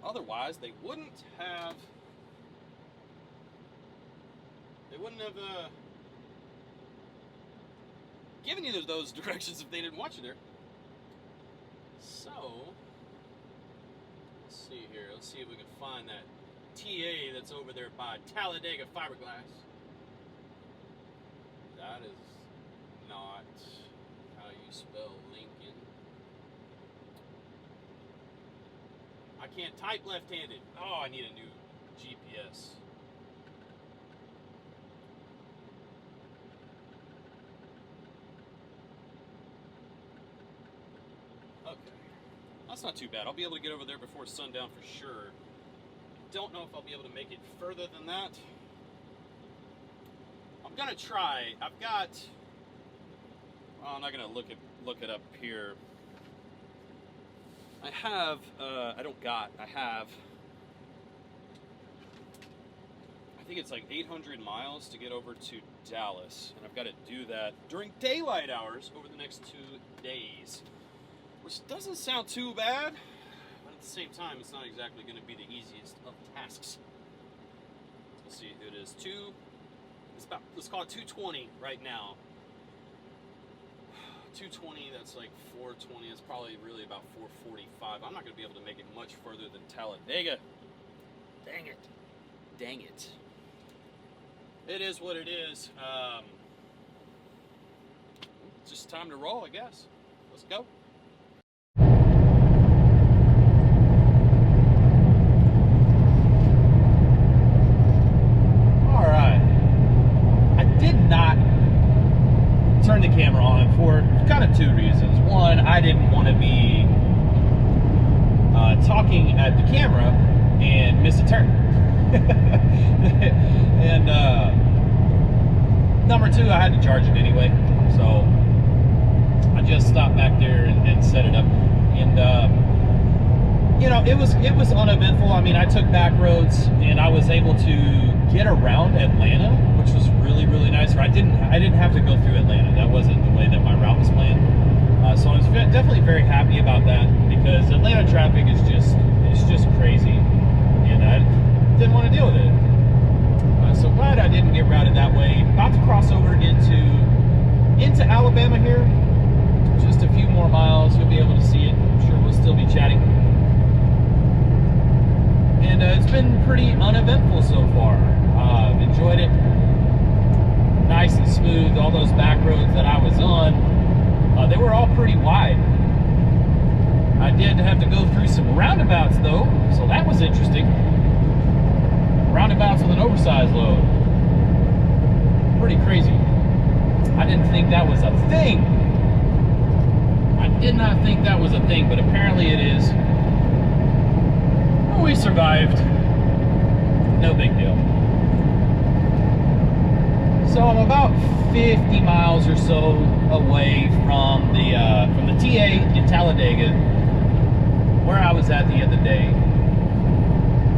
Otherwise, they wouldn't have given you those directions if they didn't want you there. So, let's see here. Let's see if we can find that TA that's over there by Talladega Fiberglass. That is not how you spell Lincoln. I can't type left-handed. Oh, I need a new GPS. Okay. That's not too bad. I'll be able to get over there before sundown for sure. Don't know if I'll be able to make it further than that. I'm gonna try. I've got. Well, I'm not gonna look it up here. I have. I have. I think it's like 800 miles to get over to Dallas, and I've got to do that during daylight hours over the next 2 days, which doesn't sound too bad. But at the same time, it's not exactly going to be the easiest of tasks. Let's see. It is let's call it 220 right now. 220, that's like 420. It's probably really about 445. I'm not going to be able to make it much further than Talladega. Dang it. Dang it. It is what it is. It's just time to roll, I guess. Let's go. Turn the camera on for kind of 2 reasons. One, I didn't want to be talking at the camera and miss a turn. And number 2, I had to charge it anyway, so I just stopped back there and set it up. And you know, it was uneventful. I mean, I took back roads and I was able to get around Atlanta, which was really nice. I didn't have to go through Atlanta. That wasn't the way that my route was planned. So I was definitely very happy about that, because Atlanta traffic is just crazy, and I didn't want to deal with it. So glad I didn't get routed that way. About to cross over into Alabama here. Just a few more miles. You'll be able to see it. I'm sure we'll still be chatting. And it's been pretty uneventful so far. I've enjoyed it. Nice and smooth. All those back roads that I was on, they were all pretty wide. I did have to go through some roundabouts though, so that was interesting. Roundabouts with an oversized load. Pretty crazy. I didn't think that was a thing. I did not think that was a thing, but apparently it is. Well, we survived. No big deal. So I'm about 50 miles or so away from the TA in Talladega, where I was at the other day.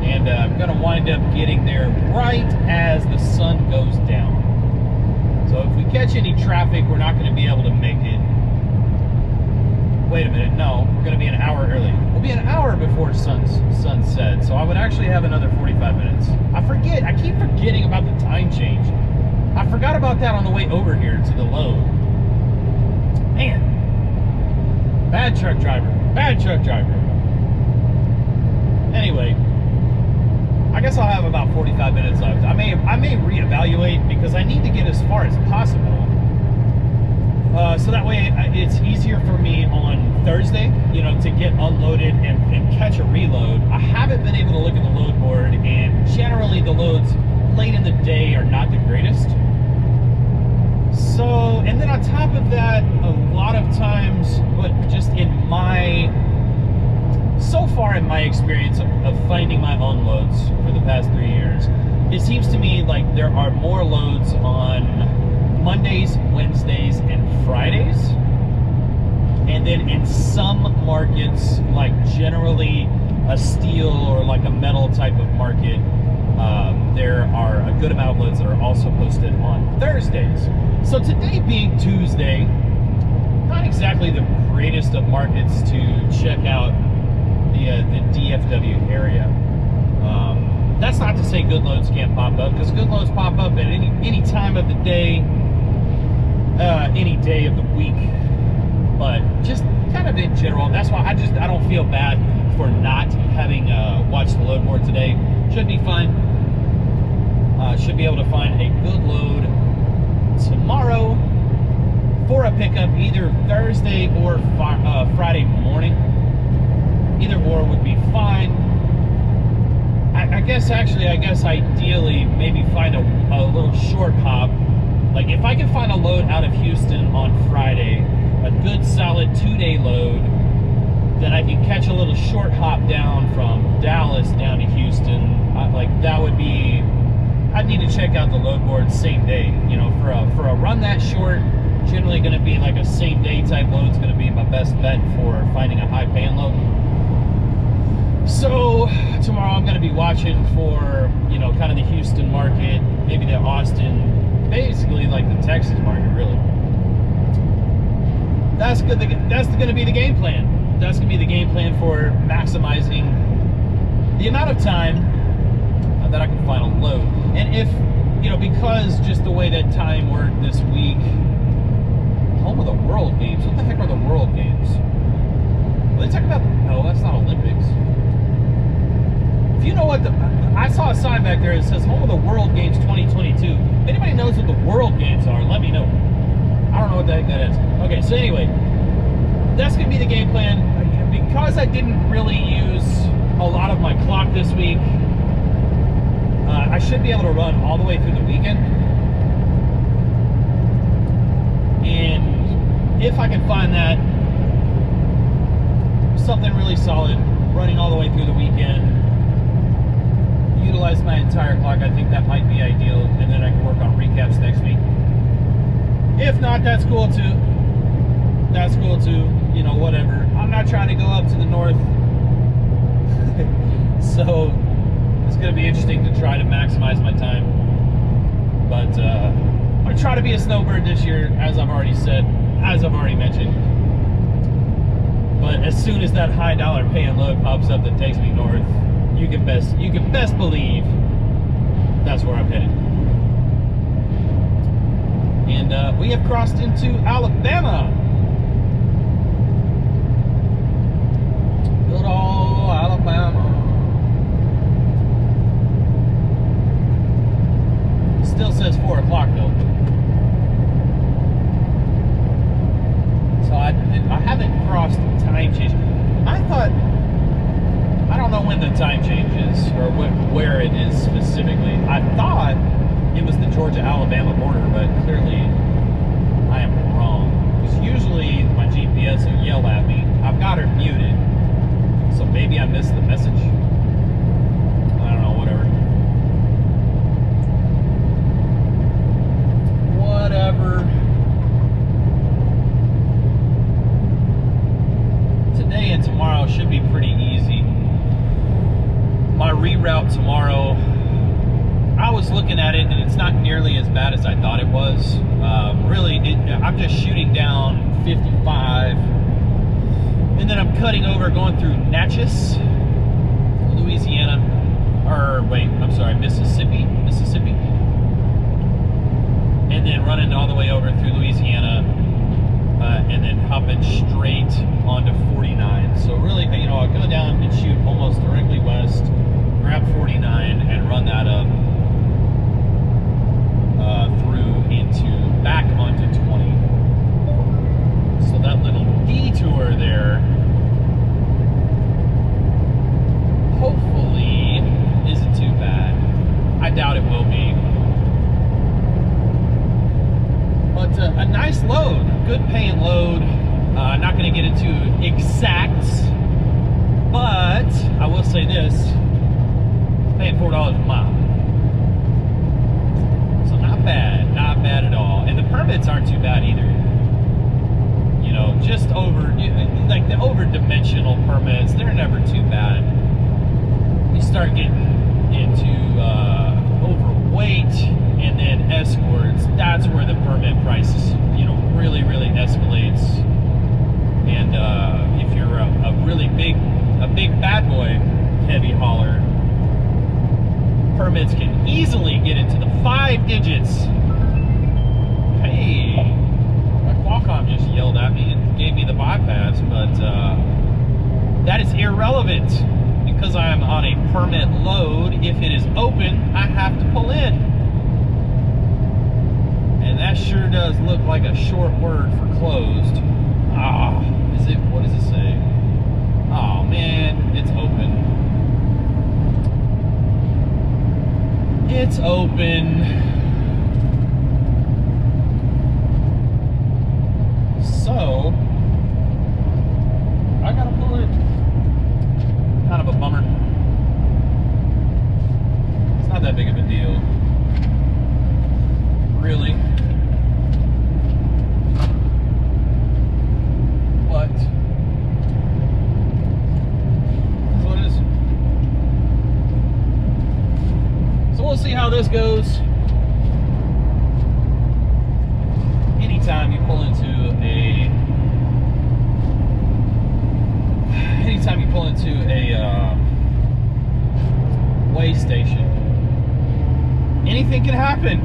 And I'm gonna wind up getting there right as the sun goes down. So if we catch any traffic, we're not gonna be able to make it. Wait a minute, no, we're gonna be an hour early. We'll be an hour before sunset, so I would actually have another 45 minutes. I keep forgetting about the time change. I forgot about that on the way over here to the load. Man, bad truck driver. Anyway, I guess I'll have about 45 minutes left. I may reevaluate, because I need to get as far as possible. So that way it's easier for me on Thursday, you know, to get unloaded and catch a reload. I haven't been able to look at the load board, and generally the loads late in the day are not the greatest. So, and then on top of that, a lot of times, but just so far in my experience of finding my own loads for the past 3 years, it seems to me like there are more loads on Mondays, Wednesdays, and Fridays And then in some markets, like generally a steel or like a metal type of market, there are a good amount of loads that are also posted on Thursdays. So today being Tuesday, not exactly the greatest of markets to check out the DFW area. That's not to say good loads can't pop up, because good loads pop up at any time of the day, any day of the week. But just kind of in general, that's why I don't feel bad for not having watched the load board today. Should be fine. Should be able to find a good load tomorrow for a pickup, either Thursday or Friday morning. Either or would be fine. I guess ideally maybe find a little short hop. Like if I can find a load out of Houston on Friday, a good solid 2-day load, then I can catch a little short hop down from Dallas down to Houston. That would be, I'd need to check out the load board same day. You know, for a run that short, generally going to be like a same day type load is going to be my best bet for finding a high paying load. So tomorrow I'm going to be watching for, you know, kind of the Houston market, maybe the Austin, basically like the Texas market, really. That's going to be the game plan. That's going to be the game plan for maximizing the amount of time that I can find a load. And if, you know, because just the way that time worked this week, home of the World Games. What the heck are the World Games? Are they talking about, no, that's not Olympics. If you know what I saw a sign back there that says home of the World Games 2022. If anybody knows what the World Games are, let me know. I don't know what the heck that is. Okay, so anyway, that's going to be the game plan. Because I didn't really use a lot of my clock this week, I should be able to run all the way through the weekend. And if I can find that, something really solid, running all the way through the weekend, utilize my entire clock, I think that might be ideal, and then I can work on recaps next week. If not, that's cool too. That's cool too, you know, whatever. I'm not trying to go up to the north. So it's going to be interesting to try to maximize my time. But I'm going to try to be a snowbird this year, as I've already said, as I've already mentioned. But as soon as that high dollar paying load pops up that takes me north, you can best believe that's where I'm headed. And we have crossed into Alabama. Good old Alabama. It still says 4 o'clock though. So I haven't crossed time change. I don't know when the time change is or where it is specifically. I thought it was the Georgia-Alabama border, but clearly I am wrong. Because usually my GPS will yell at me. I've got her muted, so maybe I missed the message. I don't know, whatever. Whatever. Today and tomorrow should be pretty easy. My reroute tomorrow, I was looking at it and it's not nearly as bad as I thought it was. Really, I'm just shooting down 55 and then I'm cutting over, going through Natchez, Louisiana, or wait, I'm sorry, Mississippi, and then running all the way over through Louisiana, and then hopping straight onto 49. So really, you know, I'll go down and shoot almost directly west, grab 49 and run that up through back onto 20. So that little detour there hopefully isn't too bad. I doubt it will be. But a nice load, good paying load. Not going to get into exacts, but I will say this, paying $4 a mile. So not bad at all. And the permits aren't too bad either. You You know, just like the over-dimensional permits, they're never too bad. You start getting into overweight and then escorts, that's where the permit price, you know, really, really escalates. And if you're a really big bad boy heavy hauler, permits can easily get into the 5 digits. Hey, my Qualcomm just yelled at me and gave me the bypass, but that is irrelevant because I'm on a permit load. If it is open, I have to pull in. And that sure does look like a short word for closed. What does it say? Oh man, it's open. It's open. So, I gotta pull in. Kind of a bummer. It's not that big of a deal. Really. But, that's what it is. So we'll see how this goes. Anytime you pull into a way station, anything can happen.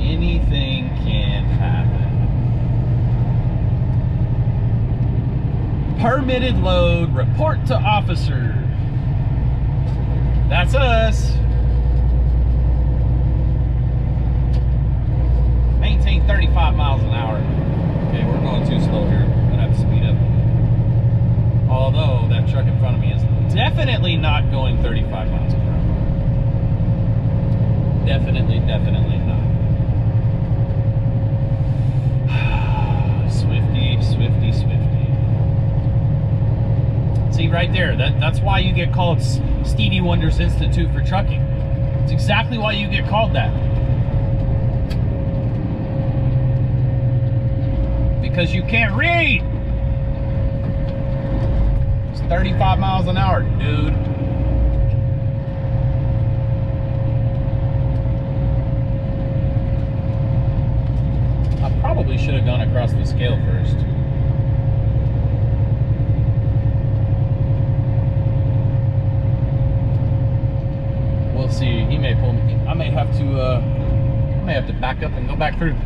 Anything can happen. Permitted load, report to officer. That's us. Maintain 35 miles an hour. Okay, we're going too slow here. I'm gonna have to speed up. Although that truck in front of me is definitely not going 35 miles per hour. Definitely not. Swifty. See right there, that's why you get called Stevie Wonder's Institute for Trucking. It's exactly why you get called that. Because you can't read. It's 35 miles an hour, dude. I probably should have gone across the scale first. We'll see. He may pull me. I may have to back up and go back through.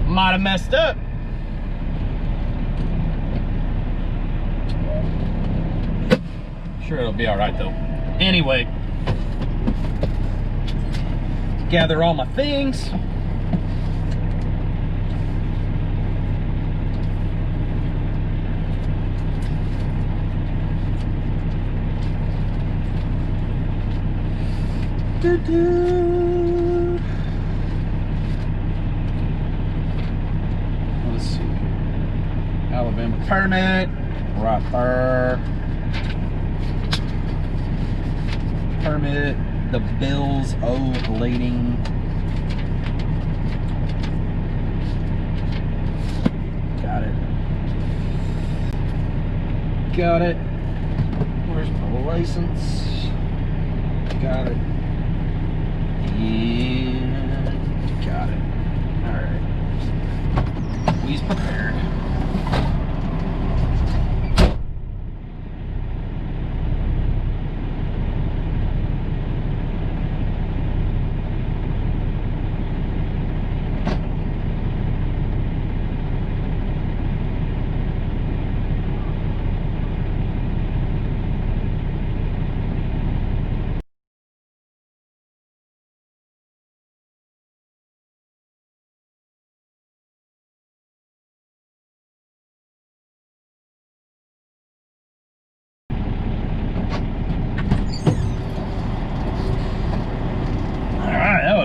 Might have messed up. Sure, it'll be all right though. Anyway, gather all my things. Let's see. Alabama permit, right there. Permit, the bills awaiting. Got it. Where's my license? Got it. And got it. Alright. He's prepared.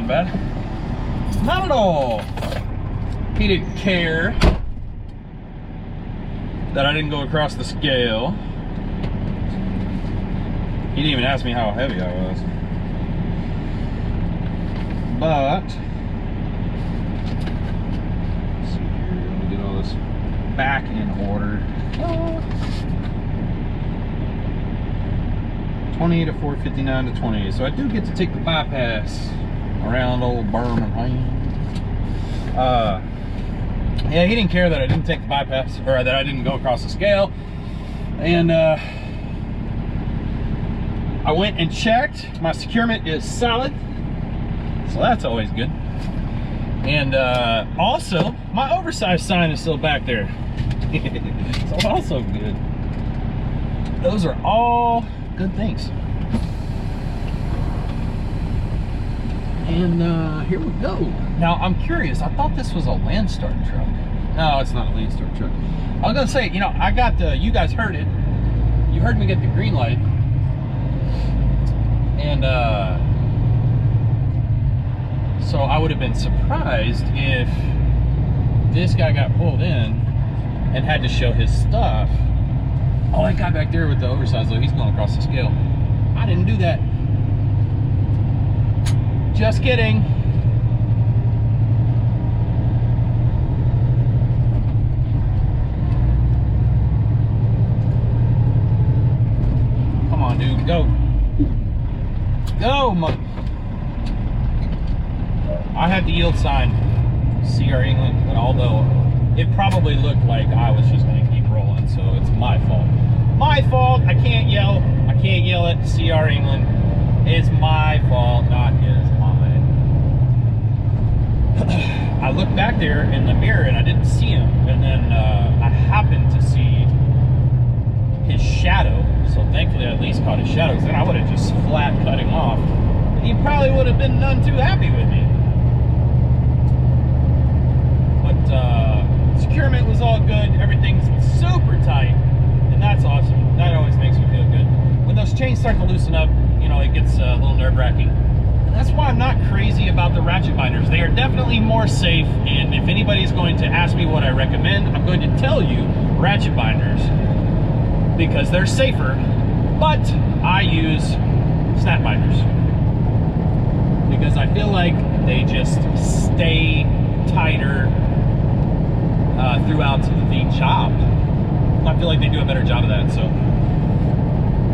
Bad. Not at all. He didn't care that I didn't go across the scale. He didn't even ask me how heavy I was. But back in order. 20 to 459 to 20. So I do get to take the bypass around old Birmingham. Yeah, he didn't care that I didn't take the bypass, or that I didn't go across the scale. And I went and checked. My securement is solid, so that's always good. And also, my oversized sign is still back there. So also good. Those are all good things. And here we go. Now, I'm curious. I thought this was a Landstar truck. No, it's not a Landstar truck. I was gonna say, you know, I got the, you guys heard it. You heard me get the green light. And so I would have been surprised if this guy got pulled in and had to show his stuff. Oh, that guy back there with the oversized, though, he's going across the scale. I didn't do that. Just kidding. Come on, dude, go. Go, mother. I had the yield sign, CR England, but although it probably looked like I was just going to keep rolling, so it's my fault. My fault. I can't yell. I can't yell at CR England. It's my fault, not his. Mine. I looked back there in the mirror and I didn't see him, and then I happened to see his shadow. So thankfully, I at least caught his shadow. Because then I would have just flat cut him off. He probably would have been none too happy with me. Securement was all good. Everything's super tight, and that's awesome. That always makes me feel good. When those chains start to loosen up, you know, it gets a little nerve-wracking. And that's why I'm not crazy about the ratchet binders. They are definitely more safe, and if anybody's going to ask me what I recommend, I'm going to tell you ratchet binders because they're safer, but I use snap binders because I feel like they just stay tighter throughout the job. I feel like they do a better job of that. So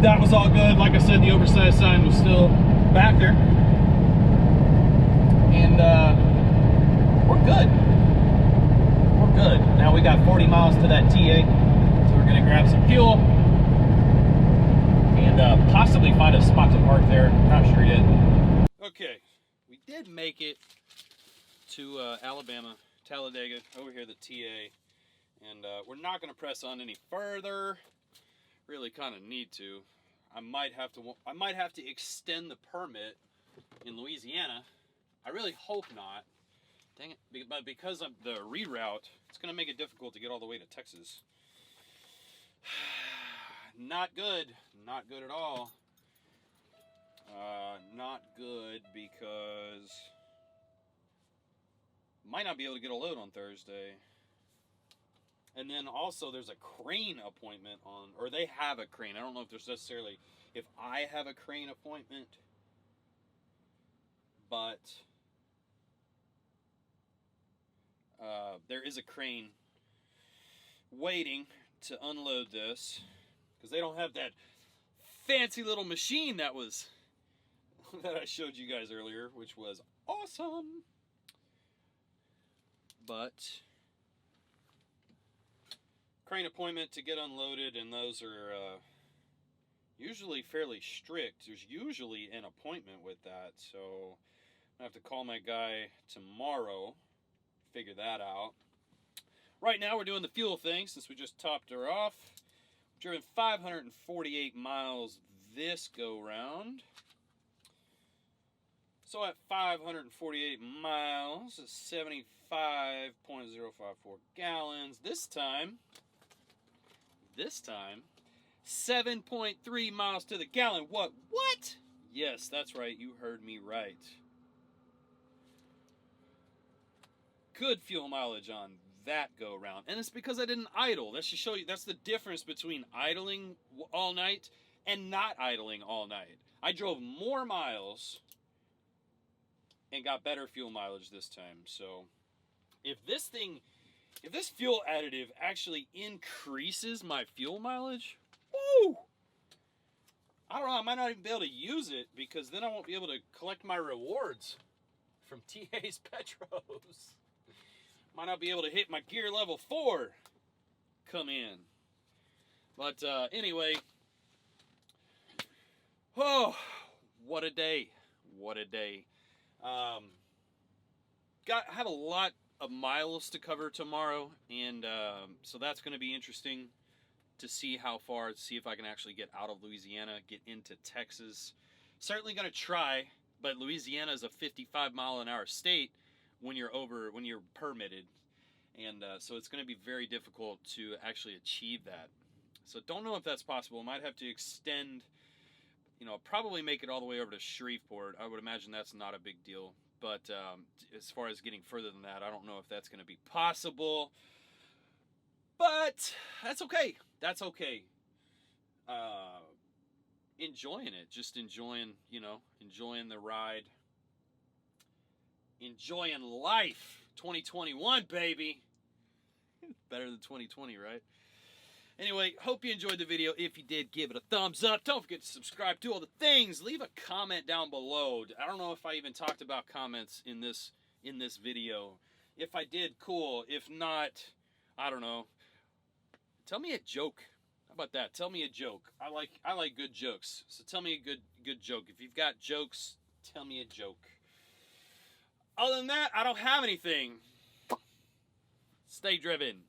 that was all good. Like I said, the oversized sign was still back there, and we're good. We're good. Now we got 40 miles to that TA, so we're gonna grab some fuel and possibly find a spot to park there. Not sure yet. Okay, we did make it to Alabama, Talladega, over here, the TA, and we're not going to press on any further. Really kind of need to. I might have to extend the permit in Louisiana. I really hope not. Dang it! But because of the reroute, it's going to make it difficult to get all the way to Texas. Not good. Not good at all. Not good because might not be able to get a load on Thursday. And then also there's a crane appointment on, or they have a crane. I don't know if there's necessarily, if I have a crane appointment, but there is a crane waiting to unload this because they don't have that fancy little machine that I showed you guys earlier, which was awesome. But crane appointment to get unloaded, and those are usually fairly strict. There's usually an appointment with that, so I have to call my guy tomorrow, figure that out. Right now we're doing the fuel thing since we just topped her off. We've driven 548 miles this go round. So at 548 miles, it's 75.054 gallons. This time, 7.3 miles to the gallon. What? Yes, that's right. You heard me right. Good fuel mileage on that go round. And it's because I didn't idle. That should show you, that's the difference between idling all night and not idling all night. I drove more miles and got better fuel mileage this time. So if this thing if this fuel additive actually increases my fuel mileage, woo! I don't know, I might not even be able to use it because then I won't be able to collect my rewards from TA's Petros. Might not be able to hit my gear level 4 come in. But anyway, oh, what a day. What a day. Have a lot of miles to cover tomorrow, and so that's going to be interesting to see how far, see if I can actually get out of Louisiana, get into Texas. Certainly going to try, but Louisiana is a 55-mile-an-hour state when you're permitted, and so it's going to be very difficult to actually achieve that. So don't know if that's possible. Might have to extend, probably make it all the way over to Shreveport. I would imagine that's not a big deal. But as far as getting further than that, I don't know if that's going to be possible. But that's okay. That's okay. Enjoying it. Just enjoying, enjoying the ride. Enjoying life. 2021, baby. Better than 2020, right? Anyway, hope you enjoyed the video. If you did, give it a thumbs up. Don't forget to subscribe, do all the things. Leave a comment down below. I don't know if I even talked about comments in this video. If I did, cool. If not, I don't know. Tell me a joke. How about that? Tell me a joke. I like good jokes. So tell me a good joke. If you've got jokes, tell me a joke. Other than that, I don't have anything. Stay driven.